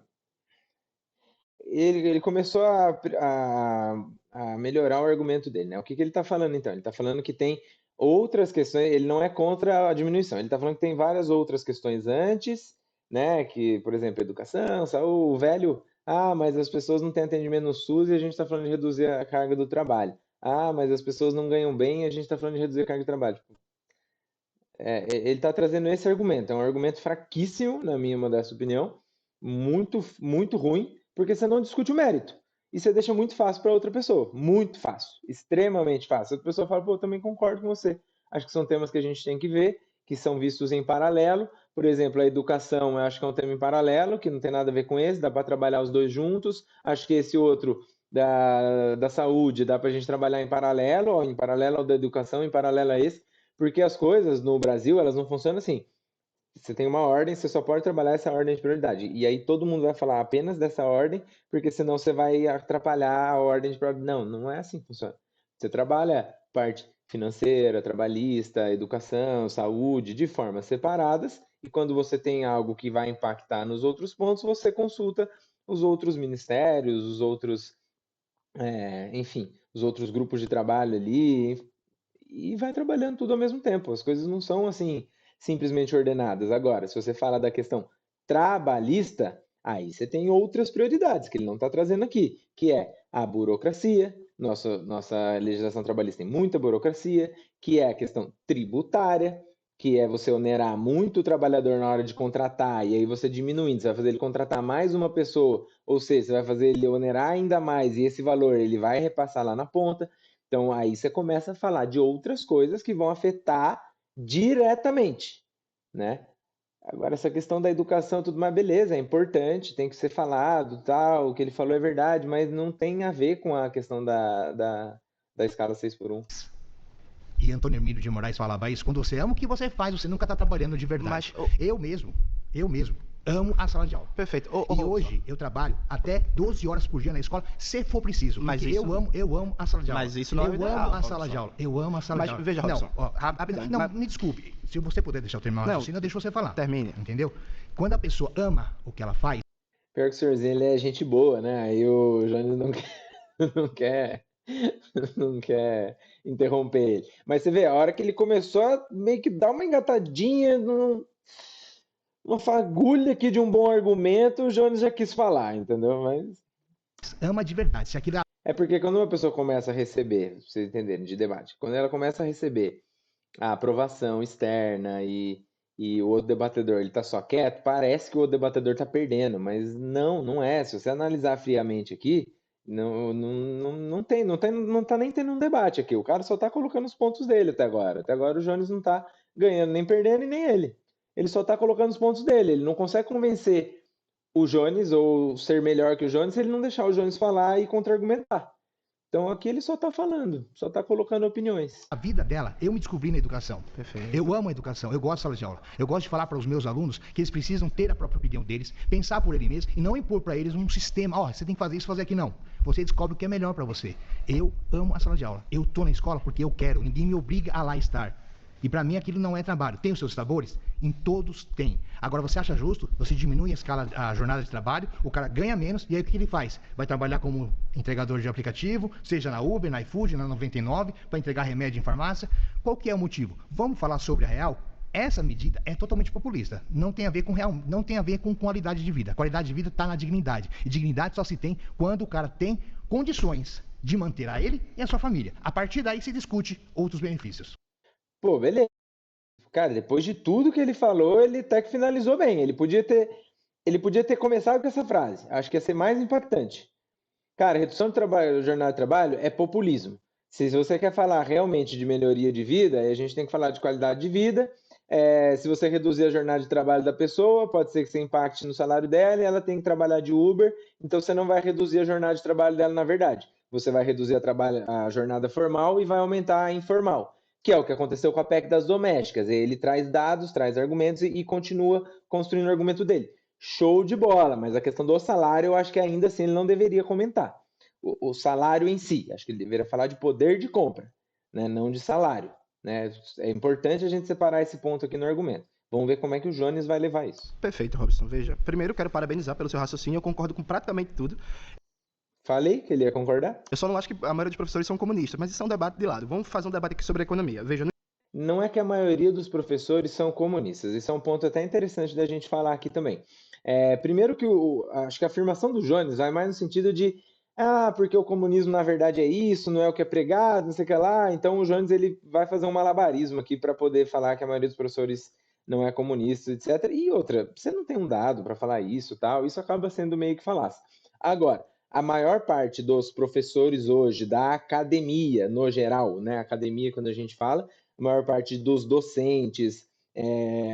Ele começou a melhorar o argumento dele, né? O que que ele está falando então? Ele está falando que tem outras questões, ele não é contra a diminuição, ele está falando que tem várias outras questões antes, né? Que, por exemplo, educação, saúde, o velho, mas as pessoas não têm atendimento no SUS e a gente está falando de reduzir a carga do trabalho. Mas as pessoas não ganham bem e a gente está falando de reduzir a carga de trabalho. Ele está trazendo esse argumento, é um argumento fraquíssimo, na minha modesta opinião, muito, muito ruim, porque você não discute o mérito. E você deixa muito fácil para outra pessoa. Muito fácil. Extremamente fácil. Outra pessoa fala, pô, eu também concordo com você. Acho que são temas que a gente tem que ver, que são vistos em paralelo. Por exemplo, a educação, eu acho que é um tema em paralelo, que não tem nada a ver com esse, dá para trabalhar os dois juntos. Acho que esse outro da saúde dá para a gente trabalhar em paralelo ao da educação, em paralelo a esse, porque as coisas no Brasil, elas não funcionam assim. Você tem uma ordem, você só pode trabalhar essa ordem de prioridade. E aí todo mundo vai falar apenas dessa ordem, porque senão você vai atrapalhar a ordem de prioridade. Não, não é assim que funciona. Você trabalha parte financeira, trabalhista, educação, saúde, de formas separadas, e quando você tem algo que vai impactar nos outros pontos, você consulta os outros ministérios, os outros, enfim, os outros grupos de trabalho ali, e vai trabalhando tudo ao mesmo tempo. As coisas não são assim simplesmente ordenadas. Agora, se você fala da questão trabalhista, aí você tem outras prioridades que ele não está trazendo aqui, que é a burocracia. Nossa legislação trabalhista tem muita burocracia, que é a questão tributária, que é você onerar muito o trabalhador na hora de contratar, e aí você diminuindo, você vai fazer ele contratar mais uma pessoa, ou seja, você vai fazer ele onerar ainda mais, e esse valor ele vai repassar lá na ponta. Então, aí você começa a falar de outras coisas que vão afetar diretamente, né? Agora, essa questão da educação, tudo mais, beleza, é importante, tem que ser falado, tal, o que ele falou é verdade, mas não tem a ver com a questão da escala 6x1. e Antônio Emílio de Moraes falava isso, quando você ama o que você faz, você nunca está trabalhando de verdade. Mas, eu mesmo, amo a sala de aula. perfeito. E hoje eu trabalho até 12 horas por dia na escola, se for preciso. Mas porque isso- eu amo a sala de aula. Mas isso não é o Eu ideal, amo a sala Robson. de aula. Eu amo a sala Mas de aula. veja, Robson, não, rapidamente, não, mas- me desculpe. Se você puder deixar eu terminar o Não, raciocínio, eu deixo você falar. termine. Entendeu? Quando a pessoa ama o que ela faz, Pior que o senhorzinho, ele é gente boa, né? Aí o Jones não quer, não quer, não quer interromper ele. Mas você vê, a hora que ele começou a meio que dar uma engatadinha, uma fagulha aqui de um bom argumento, o Jones já quis falar, entendeu? Mas ama de verdade. Se aquilo é porque quando uma pessoa começa a receber, pra vocês entenderem, de debate, quando ela começa a receber a aprovação externa e o outro debatedor ele tá só quieto, parece que o outro debatedor tá perdendo, mas não é. Se você analisar friamente aqui, não tá nem tendo um debate aqui. O cara só tá colocando os pontos dele até agora. Até agora o Jones não tá ganhando nem perdendo e nem ele. Ele só tá colocando os pontos dele. Ele não consegue convencer o Jones ou ser melhor que o Jones se ele não deixar o Jones falar e contra-argumentar. Então aqui ele só está falando, só está colocando opiniões. a vida dela, eu me descobri na educação. Perfeito. Eu amo a educação, eu gosto de sala de aula. Eu gosto de falar para os meus alunos que eles precisam ter a própria opinião deles, pensar por eles mesmos e não impor para eles um sistema. Ó, você tem que fazer isso, fazer aqui não. Você descobre o que é melhor para você. Eu amo a sala de aula. Eu tô na escola porque eu quero. Ninguém me obriga a lá estar. E para mim aquilo não é trabalho. Tem os seus sabores? Em todos tem. Agora você acha justo? Você diminui a jornada de trabalho, o cara ganha menos e aí o que ele faz? Vai trabalhar como entregador de aplicativo, seja na Uber, na iFood, na 99, para entregar remédio em farmácia. Qual que é o motivo? Vamos falar sobre a real? Essa medida é totalmente populista. Não tem a ver com real, não tem a ver com qualidade de vida. A qualidade de vida está na dignidade. E dignidade só se tem quando o cara tem condições de manter a ele e a sua família. A partir daí se discute outros benefícios. Pô, beleza. Cara, depois de tudo que ele falou, ele até que finalizou bem. Ele podia ter começado com essa frase. Acho que ia ser mais impactante. Cara, redução de trabalho, jornada de trabalho é populismo. Se você quer falar realmente de melhoria de vida, aí a gente tem que falar de qualidade de vida. Se você reduzir a jornada de trabalho da pessoa, pode ser que você impacte no salário dela e ela tem que trabalhar de Uber, então você não vai reduzir a jornada de trabalho dela, na verdade. Você vai reduzir a jornada formal e vai aumentar a informal, que é o que aconteceu com a PEC das domésticas. Ele traz dados, traz argumentos e continua construindo o argumento dele. Show de bola, mas a questão do salário, eu acho que ainda assim ele não deveria comentar. O salário em si, acho que ele deveria falar de poder de compra, né, não de salário. Né? É importante a gente separar esse ponto aqui no argumento. Vamos ver como é que o Jones vai levar isso. Perfeito, Robson. Veja, primeiro quero parabenizar pelo seu raciocínio, eu concordo com praticamente tudo. Falei que ele ia concordar? Eu só não acho que a maioria dos professores são comunistas, mas isso é um debate de lado. Vamos fazer um debate aqui sobre a economia. Veja, não é que a maioria dos professores são comunistas. Isso é um ponto até interessante da gente falar aqui também. Primeiro que acho que a afirmação do Jones vai mais no sentido de porque o comunismo na verdade é isso, não é o que é pregado, não sei o que lá. Então o Jones ele vai fazer um malabarismo aqui para poder falar que a maioria dos professores não é comunista, etc. E outra, você não tem um dado para falar isso, tal. Isso acaba sendo meio que falácia. Agora, a maior parte dos professores hoje da academia, no geral, né? Academia, quando a gente fala, a maior parte dos docentes,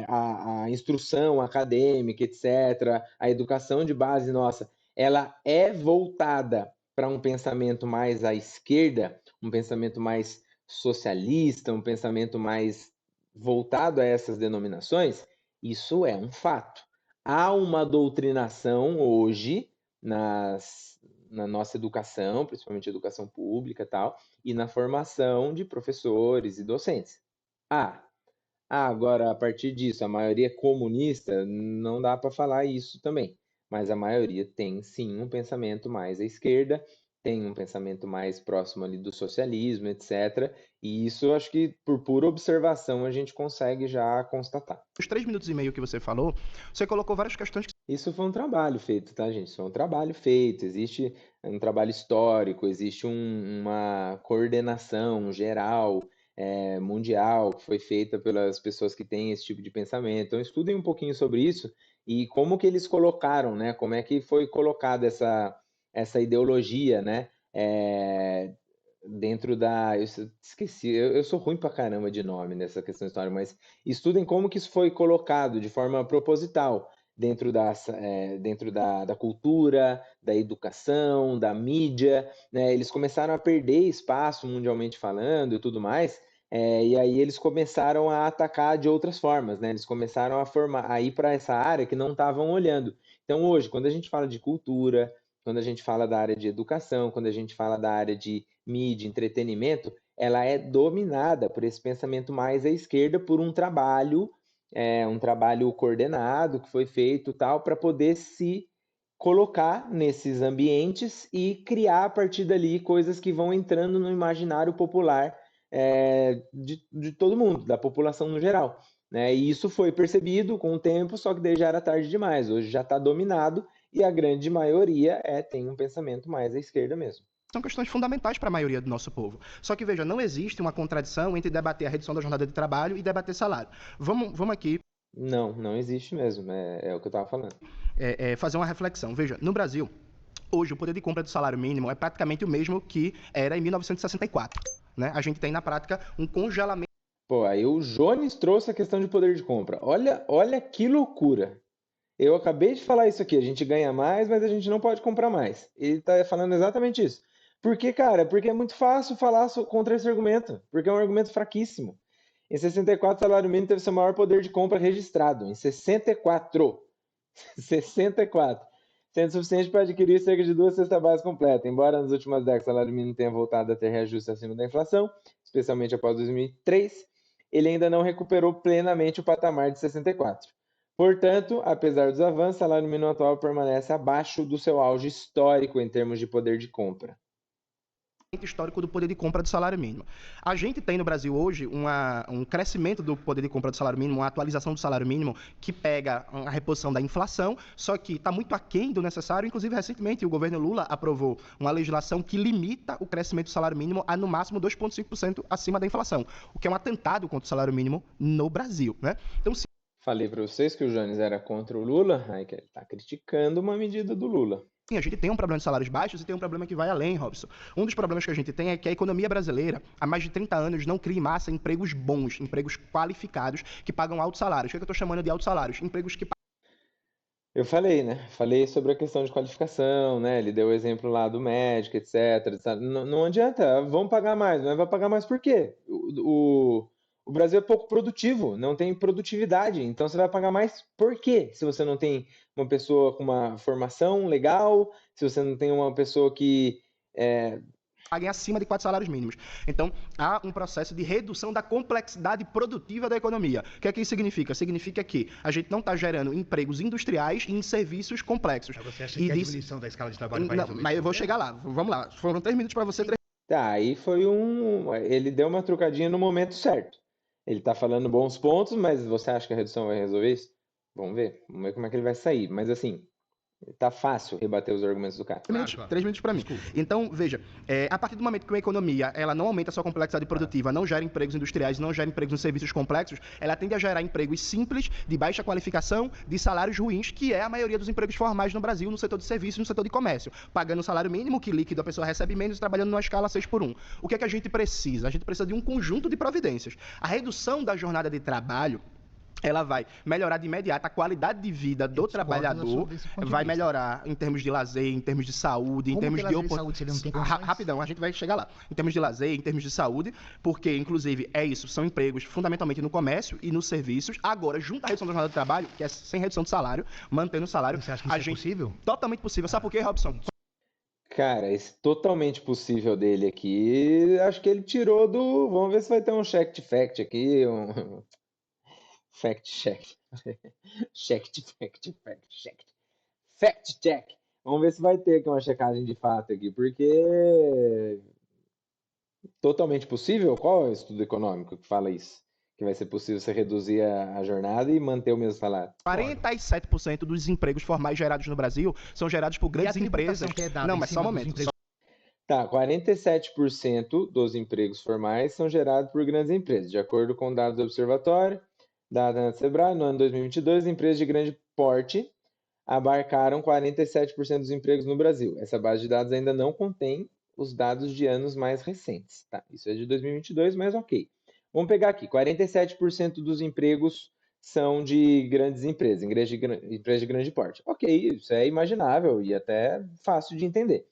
a instrução acadêmica, etc., a educação de base nossa, ela é voltada para um pensamento mais à esquerda, um pensamento mais socialista, um pensamento mais voltado a essas denominações, isso é um fato. Há uma doutrinação hoje na nossa educação, principalmente educação pública e tal, e na formação de professores e docentes. Agora, a partir disso, a maioria é comunista, não dá para falar isso também. Mas a maioria tem, sim, um pensamento mais à esquerda, tem um pensamento mais próximo ali do socialismo, etc. E isso, eu acho que, por pura observação, a gente consegue já constatar. Os 3 minutos e meio que você falou, você colocou várias questões que... Isso foi um trabalho feito, tá, gente? Isso foi um trabalho feito. Existe um trabalho histórico, existe uma coordenação geral, mundial, que foi feita pelas pessoas que têm esse tipo de pensamento. Então, estudem um pouquinho sobre isso e como que eles colocaram, né? Como é que foi colocada essa ideologia, né? Dentro da... Eu esqueci, eu sou ruim pra caramba de nome nessa questão histórica, mas estudem como que isso foi colocado de forma proposital dentro da cultura, da educação, da mídia, né? Eles começaram a perder espaço mundialmente falando e tudo mais, e aí eles começaram a atacar de outras formas, né? Eles começaram a ir para essa área que não estavam olhando. Então hoje, quando a gente fala de cultura, quando a gente fala da área de educação, quando a gente fala da área de mídia, entretenimento, ela é dominada por esse pensamento mais à esquerda, por um trabalho coordenado que foi feito tal para poder se colocar nesses ambientes e criar a partir dali coisas que vão entrando no imaginário popular de todo mundo, da população no geral. Né? E isso foi percebido com o tempo, só que daí já era tarde demais. Hoje já está dominado e a grande maioria tem um pensamento mais à esquerda mesmo. São questões fundamentais para a maioria do nosso povo. Só que, veja, não existe uma contradição entre debater a redução da jornada de trabalho e debater salário. Vamos aqui... Não existe mesmo, é o que eu estava falando. Fazer uma reflexão. Veja, no Brasil, hoje o poder de compra do salário mínimo é praticamente o mesmo que era em 1964. Né? A gente tem, na prática, um congelamento... Pô, aí o Jones trouxe a questão de poder de compra. Olha que loucura. Eu acabei de falar isso aqui, a gente ganha mais, mas a gente não pode comprar mais. Ele está falando exatamente isso. Por quê, cara? Porque é muito fácil falar contra esse argumento, porque é um argumento fraquíssimo. Em 64, o salário mínimo teve seu maior poder de compra registrado. Em 64. 64. Sendo suficiente para adquirir cerca de 2 cestas básicas completas. Embora nas últimas décadas o salário mínimo tenha voltado a ter reajuste acima da inflação, especialmente após 2003, ele ainda não recuperou plenamente o patamar de 64. Portanto, apesar dos avanços, o salário mínimo atual permanece abaixo do seu auge histórico em termos de poder de compra. histórico do poder de compra do salário mínimo. A gente tem no Brasil hoje um crescimento do poder de compra do salário mínimo, uma atualização do salário mínimo que pega a reposição da inflação, só que está muito aquém do necessário. Inclusive, recentemente, o governo Lula aprovou uma legislação que limita o crescimento do salário mínimo a, no máximo, 2,5% acima da inflação, o que é um atentado contra o salário mínimo no Brasil, né? Então, se Falei para vocês que o Jones era contra o Lula, aí que ele está criticando uma medida do Lula. sim, a gente tem um problema de salários baixos e tem um problema que vai além, Robson. Um dos problemas que a gente tem é que a economia brasileira, há mais de 30 anos, não cria em massa empregos bons, empregos qualificados, que pagam altos salários. O que é que eu estou chamando de altos salários? Empregos que Eu falei, né? Falei sobre a questão de qualificação, né? Ele deu o exemplo lá do médico, etc. Sabe? Não adianta, vamos pagar mais, mas vai pagar mais por quê? O Brasil é pouco produtivo, não tem produtividade, então você vai pagar mais por quê? Se você não tem uma pessoa com uma formação legal, se você não tem uma pessoa que paguem acima de 4 salários mínimos. Então, há um processo de redução da complexidade produtiva da economia. O que é que isso significa? Significa que a gente não está gerando empregos industriais e em serviços complexos. Mas você acha que a diminuição da escala de trabalho vai resolver mas isso? eu vou chegar lá. Vamos lá. Foram 3 minutos para você. Tá, aí foi ele deu uma trucadinha no momento certo. Ele tá falando bons pontos, mas você acha que a redução vai resolver isso? Vamos ver como é que ele vai sair. Mas assim, tá fácil rebater os argumentos do cara. 3 minutos para mim. Então, veja, a partir do momento que uma economia ela não aumenta a sua complexidade produtiva, não gera empregos industriais, não gera empregos em serviços complexos, ela tende a gerar empregos simples, de baixa qualificação, de salários ruins, que é a maioria dos empregos formais no Brasil, no setor de serviços e no setor de comércio. Pagando o salário mínimo, que líquido a pessoa recebe menos, e trabalhando numa escala 6x1. O que é que a gente precisa? A gente precisa de um conjunto de providências. A redução da jornada de trabalho, ela vai melhorar de imediato a qualidade de vida do trabalhador, vai melhorar em termos de lazer, em termos de saúde, em termos de oportunidade. Rapidão, a gente vai chegar lá. Em termos de lazer, em termos de saúde, porque, inclusive, são empregos fundamentalmente no comércio e nos serviços. Agora, junto à redução da jornada de trabalho, que é sem redução de salário, mantendo o salário. Você acha que isso é possível? Totalmente possível. Sabe por quê, Robson? Cara, esse totalmente possível dele aqui, acho que ele tirou do. Vamos ver se vai ter um check fact aqui, fact check. Fact check. Vamos ver se vai ter aqui uma checagem de fato aqui, porque totalmente possível? Qual é o estudo econômico que fala isso? Que vai ser possível você reduzir a jornada e manter o mesmo salário? 47% dos empregos formais gerados no Brasil são gerados por grandes empresas. Não, mas só um momento. Tá, 47% dos empregos formais são gerados por grandes empresas, de acordo com dados do Observatório, dada na Sebrae, no ano 2022, empresas de grande porte abarcaram 47% dos empregos no Brasil. Essa base de dados ainda não contém os dados de anos mais recentes. Tá, isso é de 2022, mas ok. Vamos pegar aqui, 47% dos empregos são de grandes empresas, empresas de grande porte. Ok, isso é imaginável e até fácil de entender.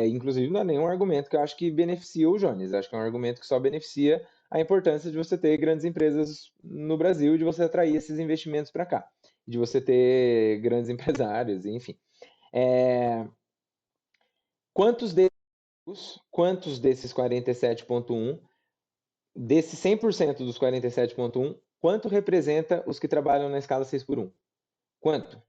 Inclusive, não é nenhum argumento que eu acho que beneficia o Jones. Acho que é um argumento que só beneficia a importância de você ter grandes empresas no Brasil e de você atrair esses investimentos para cá. De você ter grandes empresários, enfim. Quantos desses 47,1, desses 100% dos 47,1, quanto representa os que trabalham na escala 6x1? Quanto?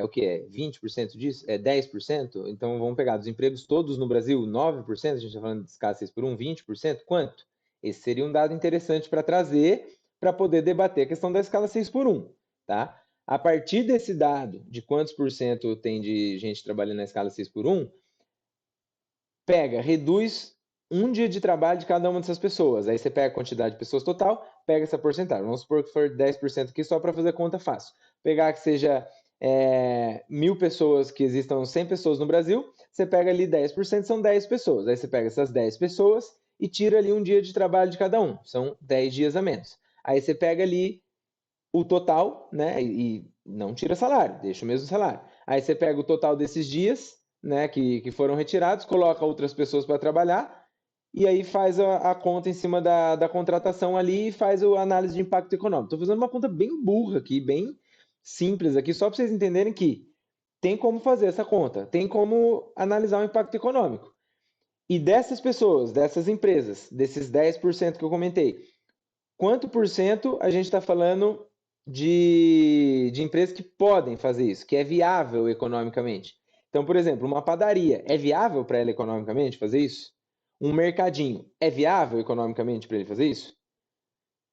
O que é? 20% disso? 10%? Então vamos pegar dos empregos todos no Brasil, 9%, a gente está falando de escala 6x1, 20%? Quanto? Esse seria um dado interessante para trazer, para poder debater a questão da escala 6x1, tá? A partir desse dado, de quantos por cento tem de gente trabalhando na escala 6x1, reduz um dia de trabalho de cada uma dessas pessoas. Aí você pega a quantidade de pessoas total, pega essa porcentagem. Vamos supor que for 10% aqui, só para fazer conta fácil. Pegar que seja 1.000 pessoas, que existam 100 pessoas no Brasil, você pega ali 10%, são 10 pessoas. Aí você pega essas 10 pessoas e tira ali um dia de trabalho de cada um. São 10 dias a menos. Aí você pega ali o total, né? E não tira salário, deixa o mesmo salário. Aí você pega o total desses dias, né, que foram retirados, coloca outras pessoas para trabalhar, e aí faz a conta em cima da contratação ali e faz a análise de impacto econômico. Estou fazendo uma conta bem burra aqui, bem simples aqui, só para vocês entenderem que tem como fazer essa conta, tem como analisar o impacto econômico. E dessas pessoas, dessas empresas, desses 10% que eu comentei, quanto por cento a gente está falando de empresas que podem fazer isso, que é viável economicamente? Então, por exemplo, uma padaria, é viável para ela economicamente fazer isso? Um mercadinho, é viável economicamente para ele fazer isso?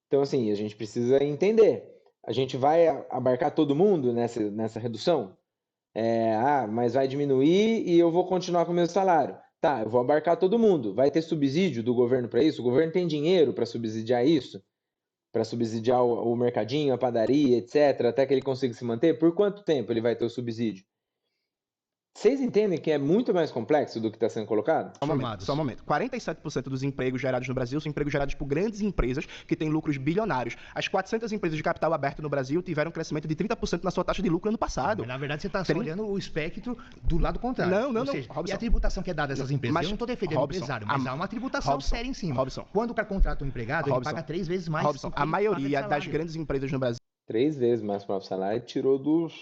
Então, assim, a gente precisa entender. A gente vai abarcar todo mundo nessa redução? Mas vai diminuir e eu vou continuar com o meu salário. Tá, eu vou abarcar todo mundo. Vai ter subsídio do governo para isso? O governo tem dinheiro para subsidiar isso? Para subsidiar o mercadinho, a padaria, etc., até que ele consiga se manter? Por quanto tempo ele vai ter o subsídio? Vocês entendem que é muito mais complexo do que está sendo colocado? Só um momento. 47% dos empregos gerados no Brasil são empregos gerados por grandes empresas que têm lucros bilionários. As 400 empresas de capital aberto no Brasil tiveram um crescimento de 30% na sua taxa de lucro ano passado. Mas, na verdade, você está só olhando o espectro do lado contrário. Não. Seja, Robson, e a tributação que é dada a essas empresas? Mas, eu não estou defendendo Robson, o empresário, mas há uma tributação Robson, séria em cima. Robson, Quando o cara contrata um empregado, ele paga 3 vezes mais. Robson, do que a ele paga de maioria das salário. grandes empresas no Brasil 3 vezes mais para o salário, tirou dos,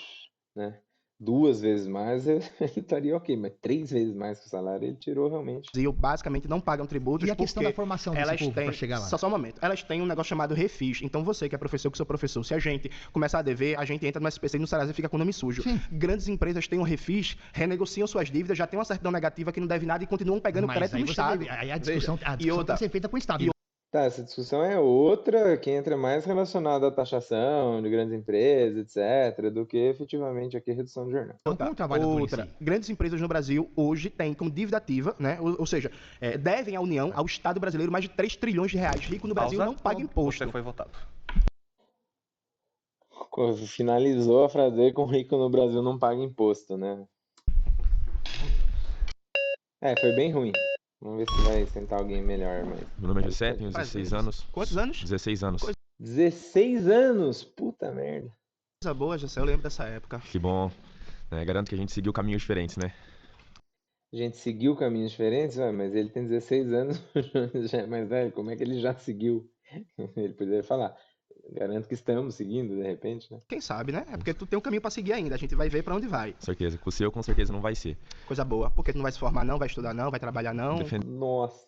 né? 2 vezes mais, ele estaria ok, mas 3 vezes mais que o salário, ele tirou realmente. basicamente não pagam tributos E a questão porque da formação desse elas povo têm, para chegar lá? só um momento, elas têm um negócio chamado refis. Então você que é professor, que sou professor, se a gente começar a dever, a gente entra no SPC e no Serasa e fica com o nome sujo. Sim. Grandes empresas têm um refis, renegociam suas dívidas, já tem uma certidão negativa que não deve nada e continuam pegando Mas crédito aí no você Estado. deve- aí a discussão, Veja, a discussão outra- tem que ser feita com o Estado. Tá, essa discussão é outra, que entra mais relacionada à taxação de grandes empresas, etc., do que efetivamente aqui a redução de jornal. Não com o trabalhador em si. Grandes empresas no Brasil hoje têm como dívida ativa, né? Ou seja, devem à União, ao Estado brasileiro, mais de 3 trilhões de reais. Rico no Brasil não paga imposto. Você foi votado. Finalizou a frase dele com rico no Brasil não paga imposto, né? Foi bem ruim. Vamos ver se vai sentar alguém melhor, mas... Meu nome é José, tenho Faz 16 isso. anos. Quantos anos? 16 anos. 16 anos? Puta merda. Coisa boa, José, eu lembro dessa época. Que bom. Garanto que a gente seguiu caminhos diferentes, né? A gente seguiu caminhos diferentes, mas ele tem 16 anos, o Jones já é mais velho, como é que ele já seguiu? Ele poderia falar, garanto que estamos seguindo, de repente, né? Quem sabe, né? É porque tu tem um caminho pra seguir ainda, a gente vai ver pra onde vai. Certeza. Com o seu, com certeza não vai ser. Coisa boa, porque tu não vai se formar não, vai estudar não, vai trabalhar não. Nossa.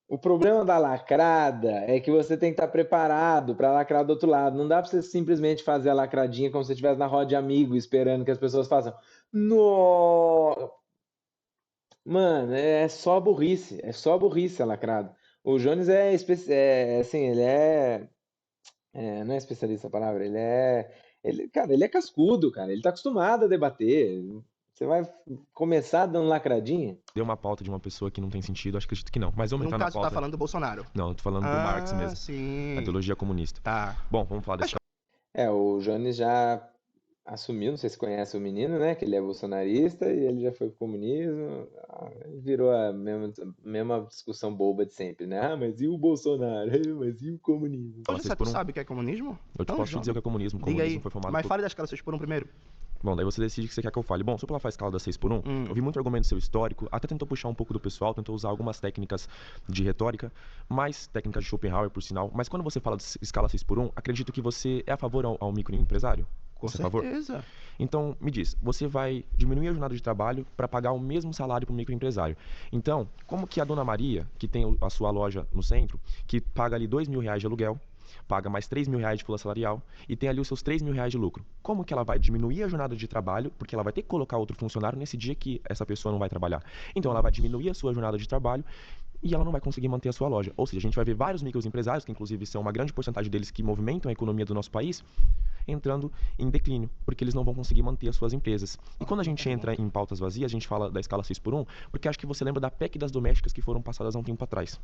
O problema da lacrada é que você tem que estar preparado para lacrar do outro lado. Não dá para você simplesmente fazer a lacradinha como se você estivesse na roda de amigo esperando que as pessoas façam. Nossa! Mano, é só burrice. É só burrice a lacrada. O Jones assim, ele não é especialista a palavra, cara, ele é cascudo, cara. Ele tá acostumado a debater. Você vai começar dando lacradinha? Deu uma pauta de uma pessoa que não tem sentido, acho que acredito que não. Mas vamos No entrar na caso, pauta. tá falando do Bolsonaro. Não, eu tô falando do Marx mesmo. Sim. A ideologia comunista. Tá. Bom, vamos falar desse O Jones já assumiu, não sei se conhece o menino, né? Que ele é bolsonarista e ele já foi pro comunismo. Ele virou a mesma discussão boba de sempre, né? Mas e o Bolsonaro? Mas e o comunismo? Hoje você sabe o que é comunismo? Eu te posso te dizer o que é comunismo. Diga aí, Comunismo foi formado mas por... fale da escala 6x1 primeiro. Bom, daí você decide o que você quer que eu fale. Bom, se eu falar a escala da 6x1, eu vi muito argumento seu histórico, até tentou puxar um pouco do pessoal, tentou usar algumas técnicas de retórica, mais técnicas de Schopenhauer, por sinal. Mas quando você fala de escala 6x1, acredito que você é a favor ao microempresário? Com Você é a favor? certeza. Então, me diz, você vai diminuir a jornada de trabalho para pagar o mesmo salário para o microempresário. Então, como que a dona Maria, que tem a sua loja no centro, que paga ali R$2.000 de aluguel, paga mais R$3.000 de folha salarial e tem ali os seus R$3.000 de lucro. Como que ela vai diminuir a jornada de trabalho, porque ela vai ter que colocar outro funcionário nesse dia que essa pessoa não vai trabalhar. Então ela vai diminuir a sua jornada de trabalho e ela não vai conseguir manter a sua loja. Ou seja, a gente vai ver vários microempresários, que inclusive são uma grande porcentagem deles que movimentam a economia do nosso país, entrando em declínio, porque eles não vão conseguir manter as suas empresas. E quando a gente entra em pautas vazias, a gente fala da escala 6x1, porque acho que você lembra da PEC das domésticas que foram passadas há um tempo atrás.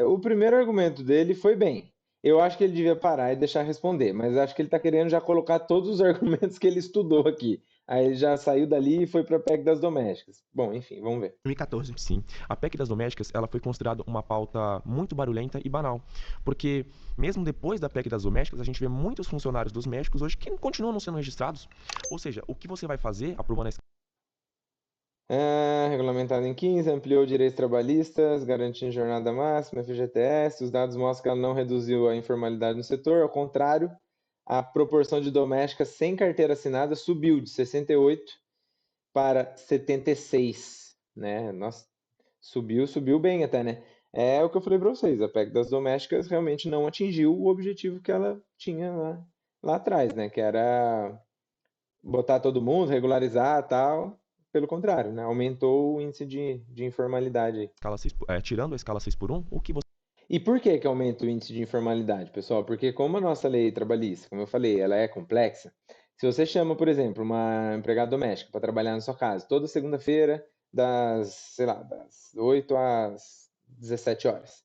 O primeiro argumento dele foi bem. Eu acho que ele devia parar e deixar responder, mas acho que ele está querendo já colocar todos os argumentos que ele estudou aqui. Aí ele já saiu dali e foi para a PEC das domésticas. Bom, enfim, vamos ver. 2014. Sim. A PEC das domésticas, ela foi considerada uma pauta muito barulhenta e banal, porque mesmo depois da PEC das domésticas, a gente vê muitos funcionários dos médicos hoje que continuam não sendo registrados. Ou seja, o que você vai fazer aprovando essa Regulamentado em 15, ampliou direitos trabalhistas, garantindo jornada máxima, FGTS. Os dados mostram que ela não reduziu a informalidade no setor, ao contrário, a proporção de domésticas sem carteira assinada subiu de 68 para 76, né? Nossa, subiu bem até, né? É o que eu falei para vocês, a PEC das domésticas realmente não atingiu o objetivo que ela tinha lá atrás, né? Que era botar todo mundo, regularizar tal. Pelo contrário, né? Aumentou o índice de informalidade aí. Tirando a escala 6 por 1, o que você E por que que aumenta o índice de informalidade, pessoal? Porque como a nossa lei trabalhista, como eu falei, ela é complexa. Se você chama, por exemplo, uma empregada doméstica para trabalhar na sua casa toda segunda-feira, sei lá, das 8 às 17 horas.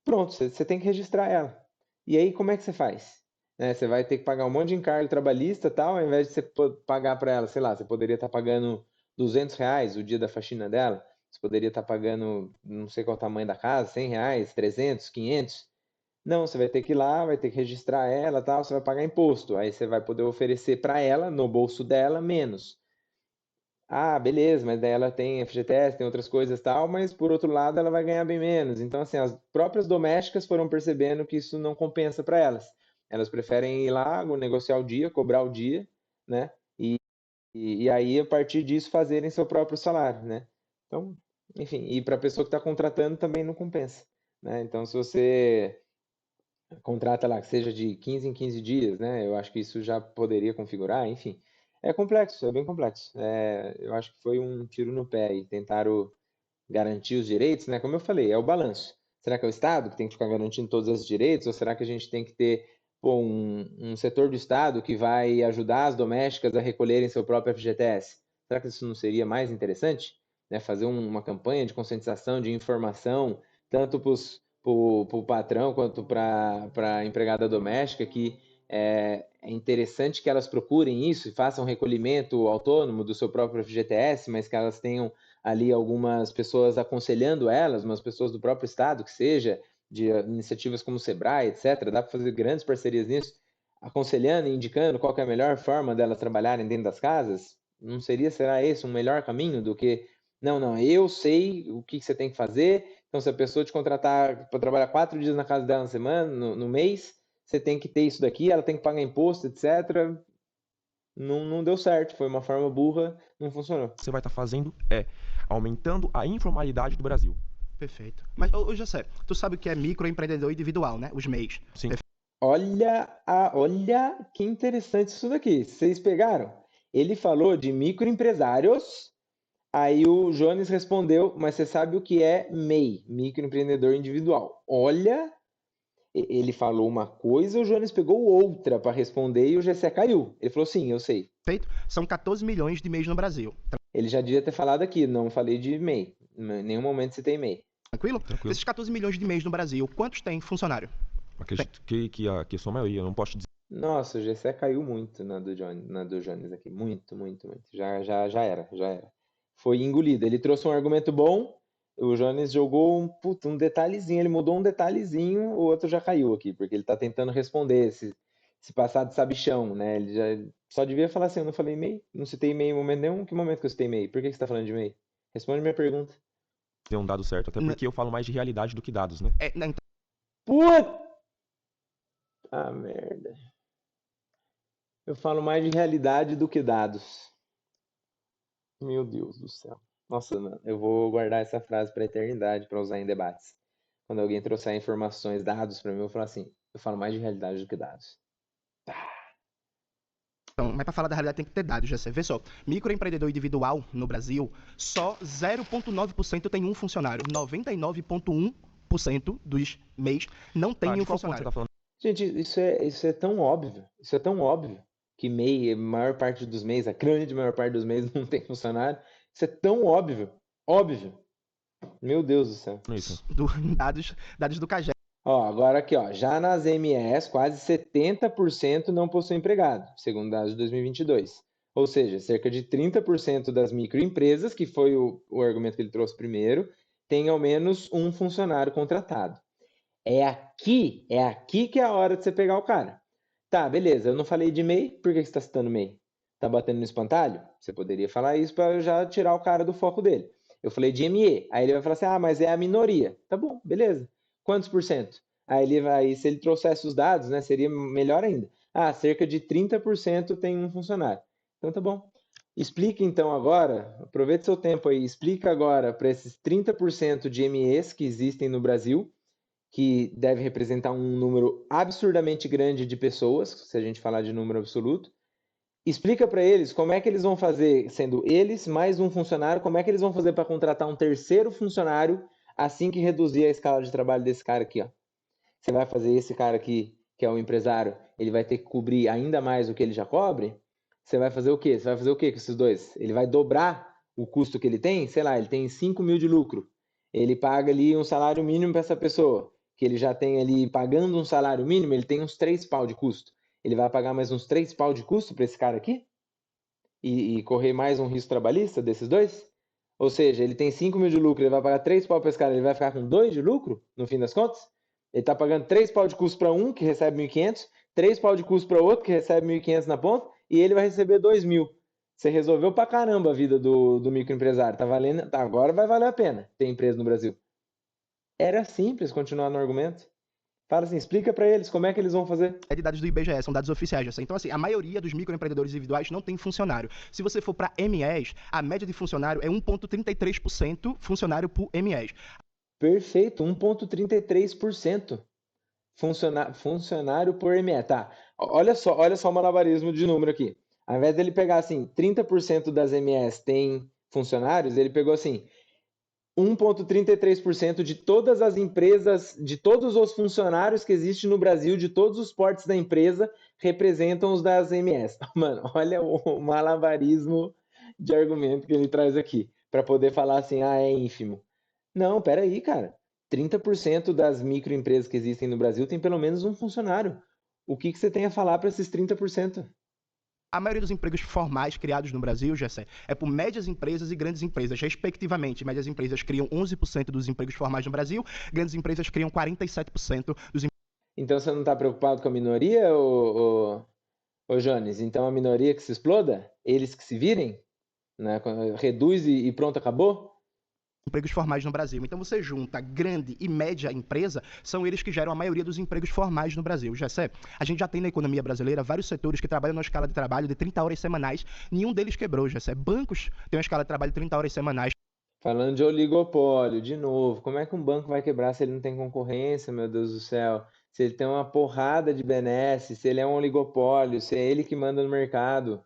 Pronto, você tem que registrar ela. E aí, como é que você faz? Né, você vai ter que pagar um monte de encargo trabalhista e tal, ao invés de você pagar para ela, sei lá, você poderia estar pagando R$ 200 o dia da faxina dela, você poderia estar pagando, não sei qual é o tamanho da casa, R$ 100, 300, 500. Não, você vai ter que ir lá, vai ter que registrar ela e tal, você vai pagar imposto. Aí você vai poder oferecer para ela, no bolso dela, menos. Ah, beleza, mas daí ela tem FGTS, tem outras coisas e tal, mas por outro lado ela vai ganhar bem menos. Então, assim, as próprias domésticas foram percebendo que isso não compensa para elas. Elas preferem ir lá, negociar o dia, cobrar o dia, né? E aí, a partir disso, fazerem seu próprio salário, né? Então, enfim, e para a pessoa que está contratando também não compensa, né? Então, se você contrata lá que seja de 15 em 15 dias, né? Eu acho que isso já poderia configurar, enfim. É complexo, é bem complexo. Eu acho que foi um tiro no pé e tentaram garantir os direitos, né? Como eu falei, é o balanço. Será que é o Estado que tem que ficar garantindo todos esses direitos? Ou será que a gente tem que ter pô, um setor do Estado que vai ajudar as domésticas a recolherem seu próprio FGTS? Será que isso não seria mais interessante? Né? Fazer uma campanha de conscientização, de informação, tanto para o patrão quanto para a empregada doméstica, que é interessante que elas procurem isso e façam recolhimento autônomo do seu próprio FGTS, mas que elas tenham ali algumas pessoas aconselhando elas, umas pessoas do próprio estado, que seja, de iniciativas como o Sebrae, etc. Dá para fazer grandes parcerias nisso, aconselhando e indicando qual que é a melhor forma delas trabalharem dentro das casas. Não será esse um melhor caminho do que, não, eu sei o que você tem que fazer, então se a pessoa te contratar para trabalhar 4 dias na casa dela na semana, no mês, você tem que ter isso daqui, ela tem que pagar imposto, etc. Não deu certo, foi uma forma burra, não funcionou. vai estar fazendo é aumentando a informalidade do Brasil. Perfeito. Mas, ô José, tu sabe o que é microempreendedor individual, né? Os MEIs. Sim. Olha que interessante isso daqui. Vocês pegaram? Ele falou de microempresários, aí o Jones respondeu, mas você sabe o que é MEI, microempreendedor individual? Olha, ele falou uma coisa, o Jones pegou outra para responder e o Gessé caiu. Ele falou, sim, eu sei. Perfeito? São 14 milhões de MEIs no Brasil. Ele já devia ter falado aqui, não falei de MEI. Em nenhum momento citei MEI. Tranquilo? Desses 14 milhões de MEIs no Brasil, quantos tem funcionário? Acredito que a sua maioria, eu não posso dizer. Nossa, o Gessé caiu muito na do Jones aqui. Muito, muito, muito. Já era. Foi engolido. Ele trouxe um argumento bom, o Jones jogou um detalhezinho, ele mudou um detalhezinho, o outro já caiu aqui, porque ele tá tentando responder esse passado de sabichão, né? Ele já só devia falar assim, eu não falei MEI, não citei MEI em momento nenhum. Que momento que eu citei MEI? Por que você tá falando de MEI? Responde minha pergunta. Ter um dado certo, até porque eu falo mais de realidade do que dados, né? Puta merda. Eu falo mais de realidade do que dados. Meu Deus do céu. Nossa, mano, eu vou guardar essa frase para a eternidade para usar em debates. Quando alguém trouxer informações, dados para mim, eu vou falar assim: eu falo mais de realidade do que dados. Então, mas para falar da realidade tem que ter dados, já sei. Vê só, microempreendedor individual no Brasil, só 0,9% tem um funcionário. 99,1% dos MEIs não tem um funcionário. Tá falando? Gente, isso é tão óbvio. Isso é tão óbvio que MEI, a maior parte dos MEIs, a grande maior parte dos MEIs não tem funcionário. Isso é tão óbvio. Óbvio. Meu Deus do céu. Isso. Dados do CAGED. Ó, agora aqui, ó, já nas MEs, quase 70% não possuem empregado, segundo dados de 2022. Ou seja, cerca de 30% das microempresas, que foi o argumento que ele trouxe primeiro, tem ao menos um funcionário contratado. É aqui que é a hora de você pegar o cara. Tá, beleza, eu não falei de MEI, por que você está citando MEI? Tá batendo no espantalho? Você poderia falar isso para já tirar o cara do foco dele. Eu falei de ME, aí ele vai falar assim, ah, mas é a minoria. Tá bom, beleza. Quantos por cento? Aí se ele trouxesse os dados, né, seria melhor ainda. Ah, cerca de 30% tem um funcionário. Então tá bom. Explica então agora, aproveita seu tempo aí, explica agora para esses 30% de MEs que existem no Brasil, que deve representar um número absurdamente grande de pessoas, se a gente falar de número absoluto, Explica para eles como é que eles vão fazer, sendo eles mais um funcionário, como é que eles vão fazer para contratar um terceiro funcionário assim que reduzir a escala de trabalho desse cara aqui, ó. Você vai fazer esse cara aqui, que é o empresário, ele vai ter que cobrir ainda mais o que ele já cobre? Você vai fazer o quê? Você vai fazer o quê com esses dois? Ele vai dobrar o custo que ele tem? Sei lá, ele tem 5 mil de lucro. Ele paga ali um salário mínimo para essa pessoa, que ele já tem ali, pagando um salário mínimo, ele tem uns 3 pau de custo. Ele vai pagar mais uns 3 pau de custo para esse cara aqui? E correr mais um risco trabalhista desses dois? Ou seja, ele tem 5 mil de lucro, ele vai pagar 3 pau para esse cara, ele vai ficar com 2 de lucro, no fim das contas? Ele está pagando 3 pau de custo para um, que recebe 1.500, 3 pau de custo para outro, que recebe 1.500 na ponta, e ele vai receber 2 mil. Você resolveu pra caramba a vida do microempresário. Tá valendo, agora vai valer a pena ter empresa no Brasil. Era simples continuar no argumento. Fala assim, explica para eles como é que eles vão fazer. É de dados do IBGE, são dados oficiais. Assim. Então, assim, a maioria dos microempreendedores individuais não tem funcionário. Se você for para MEs, a média de funcionário é 1,33% funcionário por MEs. Perfeito, 1,33%. Funcionário por ME. Tá, olha só o malabarismo de número aqui. Ao invés dele pegar assim, 30% das MEs tem funcionários, ele pegou assim, 1,33% de todas as empresas, de todos os funcionários que existem no Brasil, de todos os portes da empresa, representam os das MEs. Mano, olha o malabarismo de argumento que ele traz aqui, para poder falar assim, é ínfimo. Não, peraí, cara. 30% das microempresas que existem no Brasil tem pelo menos um funcionário. O que você tem a falar para esses 30%? A maioria dos empregos formais criados no Brasil, Gessé, é por médias empresas e grandes empresas, respectivamente. Médias empresas criam 11% dos empregos formais no Brasil, grandes empresas criam 47% dos Então você não está preocupado com a minoria, ô Jones? Então a minoria que se exploda? Eles que se virem? Né? Reduz e pronto, acabou? empregos formais no Brasil. Então você junta grande e média empresa, são eles que geram a maioria dos empregos formais no Brasil. Gessé, a gente já tem na economia brasileira vários setores que trabalham na escala de trabalho de 30 horas semanais, nenhum deles quebrou, Gessé. Bancos têm uma escala de trabalho de 30 horas semanais. Falando de oligopólio, de novo, como é que um banco vai quebrar se ele não tem concorrência, meu Deus do céu? Se ele tem uma porrada de benesses, se ele é um oligopólio, se é ele que manda no mercado.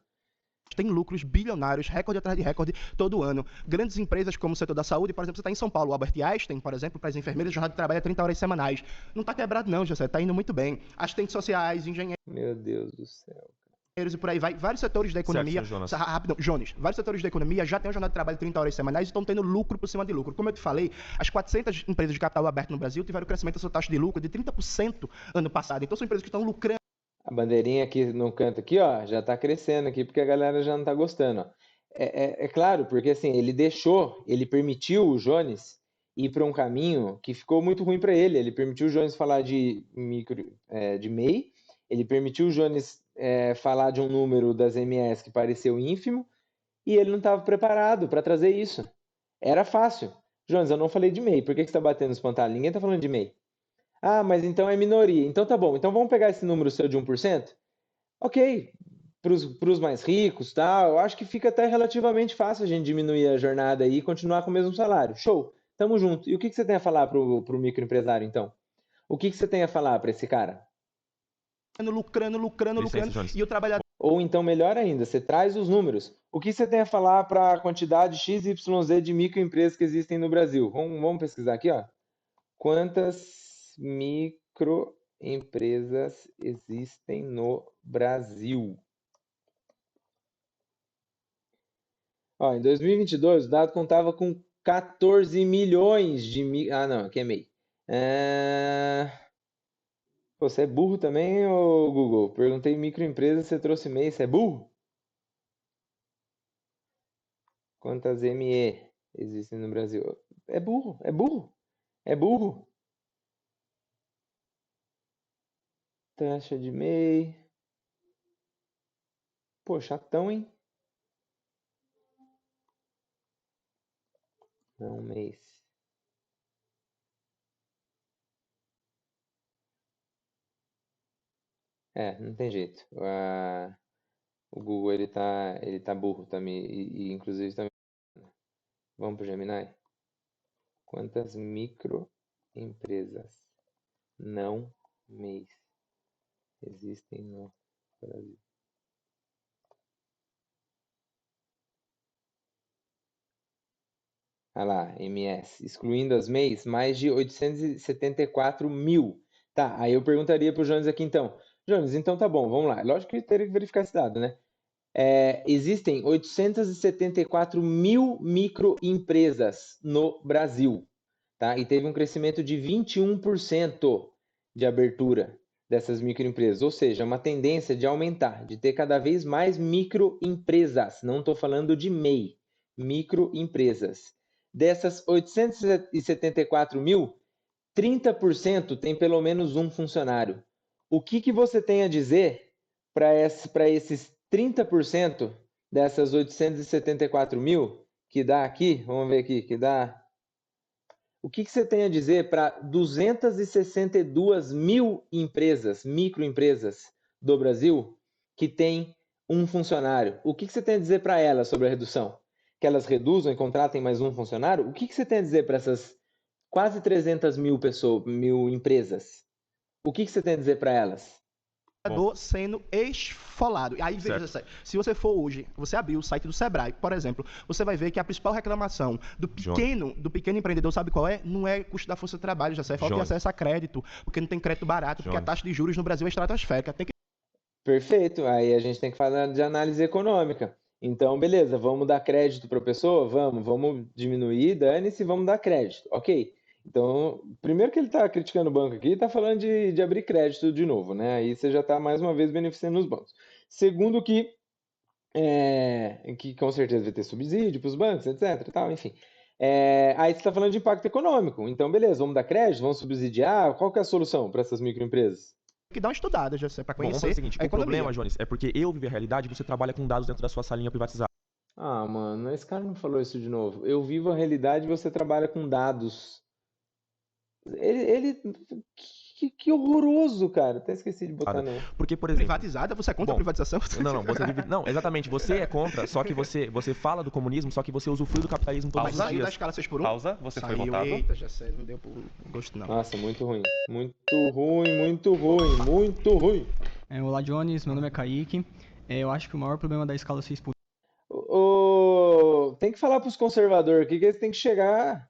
Tem lucros bilionários, recorde atrás de recorde, todo ano. Grandes empresas como o setor da saúde, por exemplo, você está em São Paulo, o Albert Einstein, por exemplo, para as enfermeiras, a jornada de trabalho é 30 horas semanais. Não está quebrado não, José, está indo muito bem. Assistentes sociais, engenheiros Meu Deus do céu. e por aí vai. Vários setores da economia... Certo, Jonas. Rapidão, Jones. Vários setores da economia já têm uma jornada de trabalho de 30 horas semanais e estão tendo lucro por cima de lucro. Como eu te falei, as 400 empresas de capital aberto no Brasil tiveram crescimento da sua taxa de lucro de 30% ano passado. Então são empresas que estão lucrando. A bandeirinha aqui no canto aqui, ó, já tá crescendo aqui porque a galera já não tá gostando, ó. É claro, porque assim, ele permitiu o Jones ir para um caminho que ficou muito ruim para ele. Ele permitiu o Jones falar de MEI, ele permitiu o Jones falar de um número das MS que pareceu ínfimo, e ele não estava preparado para trazer isso. Era fácil. Jones, eu não falei de MEI, por que você está batendo nos pantalhos? Ninguém está falando de MEI. Ah, mas então é minoria. Então tá bom. Então vamos pegar esse número seu de 1%? Ok, para os mais ricos, tal, eu acho que fica até relativamente fácil a gente diminuir a jornada aí e continuar com o mesmo salário. Show, tamo junto. E o que você tem a falar pro microempresário, então? O que você tem a falar para esse cara? Lucrando, Licença, Jones. e o trabalhador Ou então, melhor ainda, você traz os números. O que você tem a falar para a quantidade XYZ de microempresas que existem no Brasil? Vamos pesquisar aqui, ó. Quantas microempresas existem no Brasil? Ó, em 2022, o dado contava com 14 milhões de... Ah, não, aqui é MEI. Pô, você é burro também, ô Google? Perguntei microempresa, você trouxe MEI, você é burro? Quantas ME existem no Brasil? É burro, é burro, é burro. Taxa de MEI. Pô, chatão, hein? Não, mês. Não tem jeito. O Google ele tá burro também e inclusive também. Vamos pro Gemini? Quantas microempresas não mês existem no Brasil? olha lá, MS, excluindo as MEIs, mais de 874 mil. Tá, aí eu perguntaria para o Jones aqui então. Jones, então tá bom, vamos lá. Lógico que teria que verificar esse dado, né? Existem 874 mil microempresas no Brasil, tá? E teve um crescimento de 21% de abertura dessas microempresas, ou seja, uma tendência de aumentar, de ter cada vez mais microempresas. Não estou falando de MEI, microempresas. Dessas 874 mil, 30% tem pelo menos um funcionário. O que você tem a dizer para esses 30% dessas 874 mil, que dá aqui, vamos ver aqui, que dá... O que você tem a dizer para 262 mil empresas, microempresas do Brasil, que tem um funcionário? O que você tem a dizer para elas sobre a redução? Que elas reduzam e contratem mais um funcionário? O que você tem a dizer para essas quase 300 mil pessoas, mil empresas? O que você tem a dizer para elas? Sendo esfolado. Aí, veja, se você for hoje, você abrir o site do Sebrae, por exemplo, você vai ver que a principal reclamação do pequeno empreendedor, sabe qual é? Não é custo da força de trabalho, já é falta de acesso a crédito, porque não tem crédito barato, porque a taxa de juros no Brasil é estratosférica. Perfeito, aí a gente tem que falar de análise econômica. Então, beleza, vamos dar crédito para a pessoa? Vamos diminuir, dane-se, vamos dar crédito. Ok. Então, primeiro que ele está criticando o banco aqui, está falando de abrir crédito de novo, né? Aí você já está mais uma vez beneficiando os bancos. Segundo que com certeza vai ter subsídio para os bancos, etc. Tal, enfim. Aí você está falando de impacto econômico. Então, beleza, vamos dar crédito, vamos subsidiar. Qual que é a solução para essas microempresas? Que dá uma estudada, já sei, para conhecer. Vamos fazer o seguinte, o problema, Jones, é porque eu vivi a realidade, você trabalha com dados dentro da sua salinha privatizada. Ah, mano, esse cara não falou isso de novo. Eu vivo a realidade e você trabalha com dados. Que horroroso, cara. Até esqueci de botar não. Porque, por exemplo... Privatizada? Você é contra a privatização? Não, você vive... Não, exatamente. Você é contra, só que você fala do comunismo, só que você usufrui do capitalismo todos os dias. Saiu da escala 6x1? Pausa, você foi votado. Eita, já sei, não deu por gosto não. Nossa, muito ruim. Muito ruim, muito ruim, muito ruim. Olá, Jones. Meu nome é Kaique. Eu acho que o maior problema da escala 6x1... Tem que falar pros conservadores aqui que eles têm que chegar...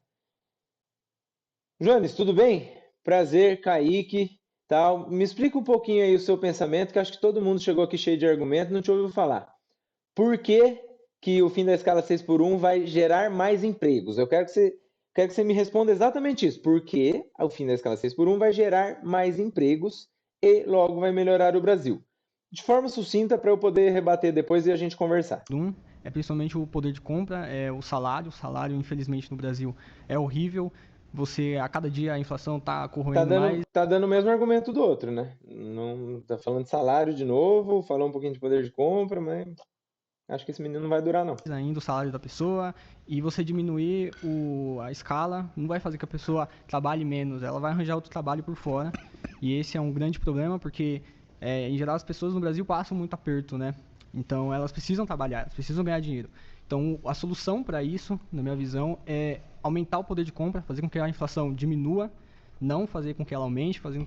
Jones, tudo bem? Prazer, Kaique, tal. Me explica um pouquinho aí o seu pensamento, que acho que todo mundo chegou aqui cheio de argumento e não te ouviu falar. Por que o fim da escala 6x1 vai gerar mais empregos? Eu quero que você me responda exatamente isso. Por que o fim da escala 6x1 vai gerar mais empregos e logo vai melhorar o Brasil? De forma sucinta para eu poder rebater depois e a gente conversar. É principalmente o poder de compra, o salário. O salário, infelizmente, no Brasil é horrível. A cada dia a inflação tá corroendo mais. Tá dando o mesmo argumento do outro, né? Não tá falando de salário de novo, falou um pouquinho de poder de compra, mas acho que esse menino não vai durar, não. Ainda o salário da pessoa, e você diminuir a escala não vai fazer que a pessoa trabalhe menos, ela vai arranjar outro trabalho por fora. E esse é um grande problema, porque em geral as pessoas no Brasil passam muito aperto, né? Então elas precisam trabalhar, elas precisam ganhar dinheiro. Então a solução para isso, na minha visão, é aumentar o poder de compra, fazer com que a inflação diminua, não fazer com que ela aumente, fazer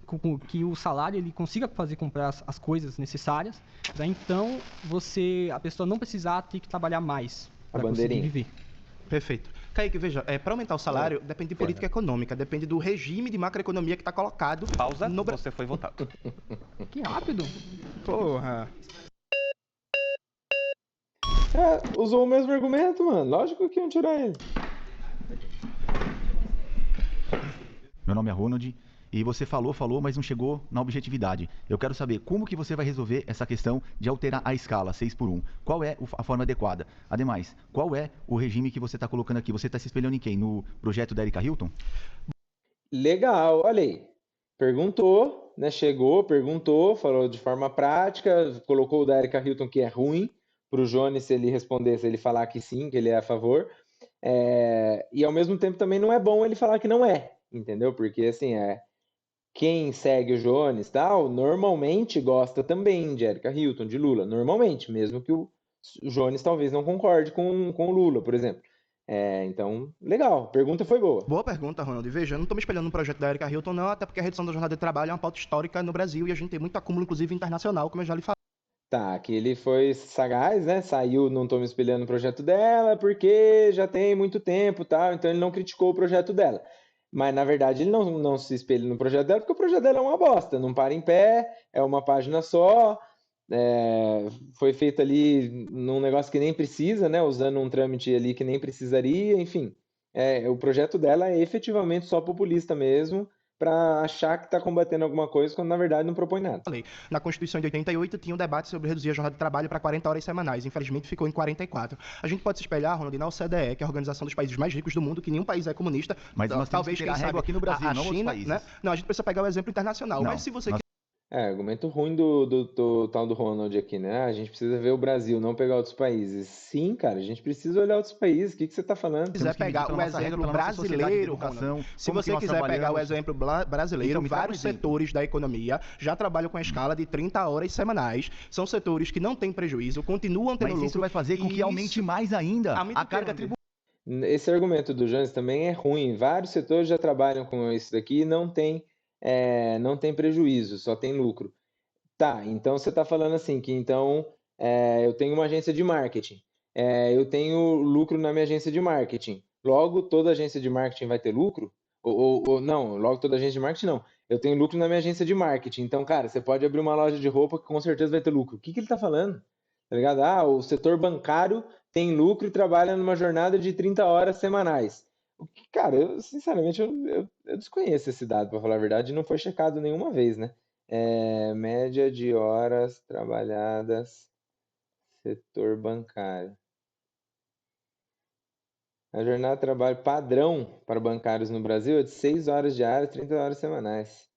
com que o salário ele consiga fazer comprar as coisas necessárias, para então a pessoa não precisar ter que trabalhar mais para conseguir viver. Perfeito. Kaique, veja, para aumentar o salário depende de política econômica, depende do regime de macroeconomia que está colocado. Pausa, você foi votado. Que rápido. Porra. Usou o mesmo argumento, mano. Lógico que iam tirar ele. Meu nome é Ronald e você falou, mas não chegou na objetividade. Eu quero saber como que você vai resolver essa questão de alterar a escala 6x1. Qual é a forma adequada? Ademais, qual é o regime que você está colocando aqui? Você está se espelhando em quem? No projeto da Erika Hilton? Legal, olha aí. Perguntou, né? Chegou, perguntou, falou de forma prática, colocou o da Erika Hilton que é ruim, para o Jones, se ele responder, se ele falar que sim, que ele é a favor. E ao mesmo tempo também não é bom ele falar que não é, entendeu? Porque assim, quem segue o Jones tal, normalmente gosta também de Erika Hilton, de Lula, normalmente, mesmo que o Jones talvez não concorde com o Lula, por exemplo. Então, legal, a pergunta foi boa. Boa pergunta, Ronald. Veja, eu não estou me espelhando no projeto da Erika Hilton, não, até porque a redução da jornada de trabalho é uma pauta histórica no Brasil e a gente tem muito acúmulo, inclusive internacional, como eu já lhe falei. Tá, que ele foi sagaz, né? Saiu, não tô me espelhando no projeto dela, porque já tem muito tempo, tal, então ele não criticou o projeto dela. Mas na verdade ele não se espelha no projeto dela, porque o projeto dela é uma bosta, não para em pé, é uma página só, é, foi feito ali num negócio que nem precisa, né? Usando um trâmite ali que nem precisaria, enfim. O projeto dela é efetivamente só populista mesmo, para achar que está combatendo alguma coisa, quando na verdade não propõe nada. lei. Na Constituição de 88 tinha um debate sobre reduzir a jornada de trabalho para 40 horas semanais. Infelizmente ficou em 44. A gente pode se espelhar, Ronald, na OCDE, que é a organização dos países mais ricos do mundo, que nenhum país é comunista. Mas nós temos que ter a régua aqui no Brasil, a não outros China, países. né? Não, a gente precisa pegar o exemplo internacional. Não, Mas se você nós- Argumento ruim do tal do Ronald aqui, né? A gente precisa ver o Brasil, não pegar outros países. Sim, cara, a gente precisa olhar outros países. O que você está falando? quiser Temos que pegar medir o pela nossa regra, exemplo pela nossa sociedade de brasileiro, educação, Ronald, se como que você nós quiser pegar o trabalhamos. exemplo brasileiro, Então, me dá um vários exemplo. setores da economia já trabalham com a escala de 30 horas semanais. São setores que não têm prejuízo, continuam tendo Mas lucro. isso vai fazer com e que aumente mais ainda Aumenta a o quê, carga Ronald? tributária. Esse argumento do Jones também é ruim. Vários setores já trabalham com isso daqui e não tem prejuízo, só tem lucro. Tá, então você está falando assim que então eu tenho uma agência de marketing, eu tenho lucro na minha agência de marketing. Logo, toda agência de marketing vai ter lucro? Ou não, logo toda agência de marketing não. Eu tenho lucro na minha agência de marketing. Então, cara, você pode abrir uma loja de roupa que com certeza vai ter lucro. O que que ele está falando? Tá ligado? Ah, o setor bancário tem lucro e trabalha numa jornada de 30 horas semanais. O que, cara, eu sinceramente eu desconheço esse dado, para falar a verdade, e não foi checado nenhuma vez, né? Média de horas trabalhadas, setor bancário. A jornada de trabalho padrão para bancários no Brasil é de 6 horas diárias, 30 horas semanais.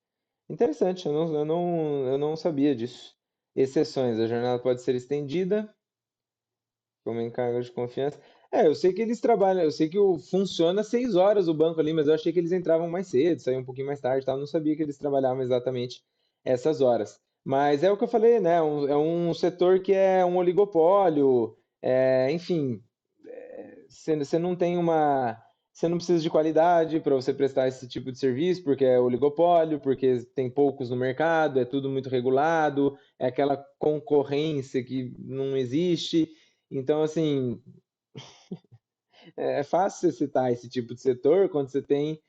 Interessante, eu não sabia disso. Exceções, a jornada pode ser estendida, como encargo de confiança. Eu sei que eles trabalham, eu sei que funciona 6 horas o banco ali, mas eu achei que eles entravam mais cedo, saíam um pouquinho mais tarde, e tal. Não sabia que eles trabalhavam exatamente essas horas. Mas é o que eu falei, né? É um setor que é um oligopólio, enfim, você não tem uma. Você não precisa de qualidade para você prestar esse tipo de serviço, porque é oligopólio, porque tem poucos no mercado, é tudo muito regulado, é aquela concorrência que não existe. Então, assim, é fácil você citar esse tipo de setor quando você tem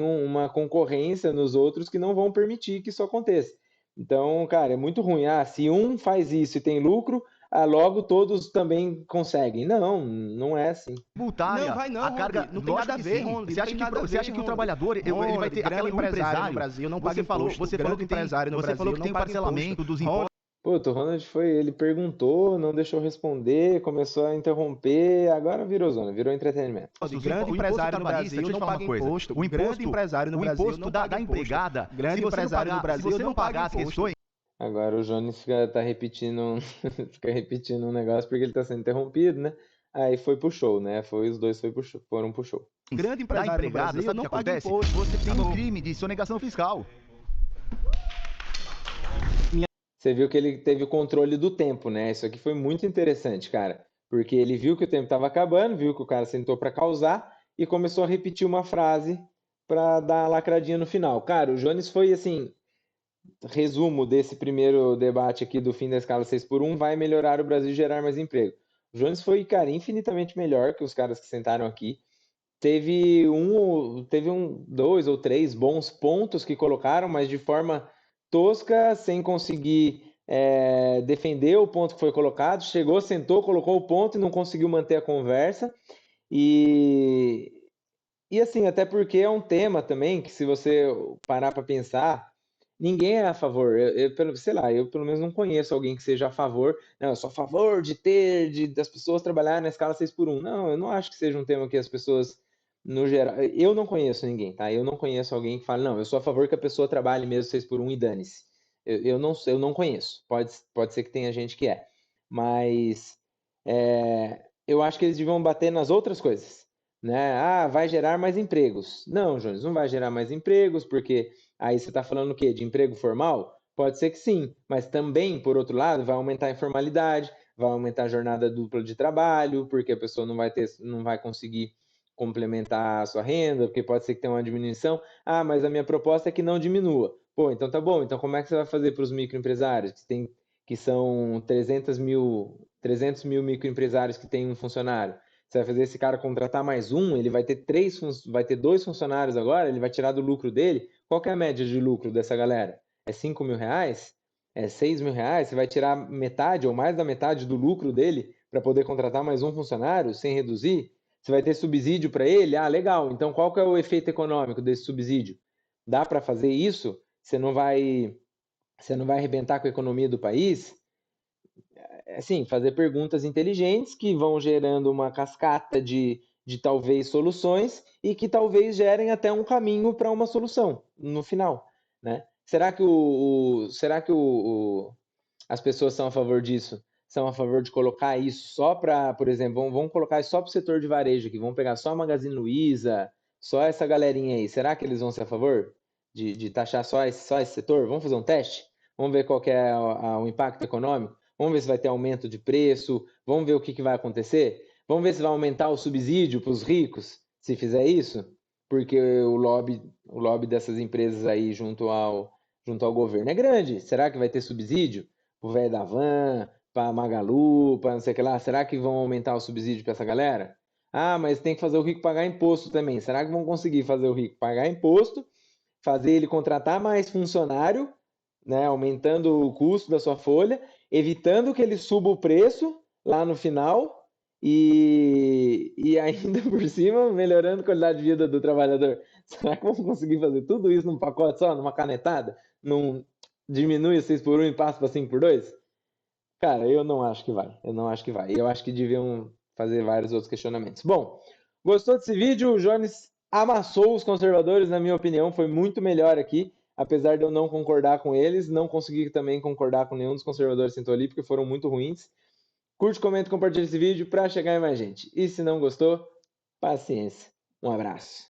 uma concorrência nos outros que não vão permitir que isso aconteça. Então, cara, é muito ruim. Ah, se um faz isso e tem lucro, logo todos também conseguem. Não, não é assim. Tributária, Não vai não, a carga, Ronald, não tem lógico nada a que ver, sim. Ronald, Você não acha tem que, nada a você ver, acha que o Ronald. trabalhador, ele vai Ronald, ter grande aquela, o empresário no Brasil não paga você falou, imposto. você Grande falou que tem, empresário no você Brasil falou que não tem o paga parcelamento imposto. dos Ronald, impostos. Pô, o Ronald ele perguntou, não deixou responder, começou a interromper, agora virou zona, virou entretenimento. grande empresário no Brasil não paga imposto. O Grande empresário no o Brasil imposto não da paga imposto. empregada, Grande se você não empresário no pagar, se Brasil você não pagar as imposto. questões, Agora o Jones tá repetindo, fica repetindo um negócio porque ele tá sendo interrompido, né? Aí foi pro show, né? Os dois foram pro show. Grande da empresário no empregada, Brasil sabe o não que paga acontece? imposto. Você tem Acabou. um crime de sonegação fiscal. Você viu que ele teve o controle do tempo, né? Isso aqui foi muito interessante, cara, porque ele viu que o tempo estava acabando, viu que o cara sentou para causar e começou a repetir uma frase para dar a lacradinha no final. Cara, o Jones foi assim, resumo desse primeiro debate aqui do fim da escala 6 por 1 vai melhorar o Brasil e gerar mais emprego. O Jones foi, cara, infinitamente melhor que os caras que sentaram aqui. Teve dois ou três bons pontos que colocaram, mas de forma tosca, sem conseguir defender o ponto que foi colocado. Chegou, sentou, colocou o ponto e não conseguiu manter a conversa. E assim, até porque é um tema também que, se você parar para pensar, ninguém é a favor. Sei lá, eu pelo menos não conheço alguém que seja a favor. Não, eu sou a favor das pessoas trabalharem na escala 6 por 1. Não, eu não acho que seja um tema que as pessoas, no geral. Eu não conheço ninguém, tá? Eu não conheço alguém que fale, não, eu sou a favor que a pessoa trabalhe mesmo 6 por 1 e dane-se. Eu não conheço. Pode ser que tenha gente que é. Mas eu acho que eles deviam bater nas outras coisas, né? Ah, vai gerar mais empregos. Não, Jones, não vai gerar mais empregos, porque aí você está falando o quê? De emprego formal? Pode ser que sim, mas também, por outro lado, vai aumentar a informalidade, vai aumentar a jornada dupla de trabalho, porque a pessoa não vai conseguir complementar a sua renda, porque pode ser que tenha uma diminuição. Ah, mas a minha proposta é que não diminua. Pô, então tá bom. Então como é que você vai fazer para os microempresários que têm que são 300 mil microempresários que têm um funcionário. Você vai fazer esse cara contratar mais um, ele vai ter vai ter 2 funcionários agora, ele vai tirar do lucro dele. Qual que é a média de lucro dessa galera? É 5 mil reais? É 6 mil reais? Você vai tirar metade ou mais da metade do lucro dele para poder contratar mais um funcionário sem reduzir? Você vai ter subsídio para ele? Ah, legal. Então qual que é o efeito econômico desse subsídio? Dá para fazer isso? Você não vai arrebentar com a economia do país? Assim, fazer perguntas inteligentes que vão gerando uma cascata de talvez soluções e que talvez gerem até um caminho para uma solução no final, né? Será que as pessoas são a favor disso? São a favor de colocar isso só para, por exemplo, vamos colocar isso só para o setor de varejo aqui, vamos pegar só a Magazine Luiza, só essa galerinha aí. Será que eles vão ser a favor de taxar só esse setor? Vamos fazer um teste? Vamos ver qual que é o impacto econômico? Vamos ver se vai ter aumento de preço, vamos ver o que vai acontecer, vamos ver se vai aumentar o subsídio para os ricos, se fizer isso, porque o lobby dessas empresas aí junto ao governo é grande. Será que vai ter subsídio para o velho da van, para a Magalu, para não sei o que lá? Será que vão aumentar o subsídio para essa galera? Ah, mas tem que fazer o rico pagar imposto também. Será que vão conseguir fazer o rico pagar imposto, fazer ele contratar mais funcionário, né, aumentando o custo da sua folha, evitando que ele suba o preço lá no final e ainda por cima melhorando a qualidade de vida do trabalhador? Será que vamos conseguir fazer tudo isso num pacote só, numa canetada? Não diminui o 6 por 1 e passa para 5 por 2? Cara, eu não acho que vai. Eu não acho que vai. Eu acho que deviam fazer vários outros questionamentos. Bom, gostou desse vídeo? O Jones amassou os conservadores, na minha opinião, foi muito melhor aqui. Apesar de eu não concordar com eles, não consegui também concordar com nenhum dos conservadores que sentou ali, porque foram muito ruins. Curte, comenta e compartilha esse vídeo para chegar em mais gente. E se não gostou, paciência. Um abraço.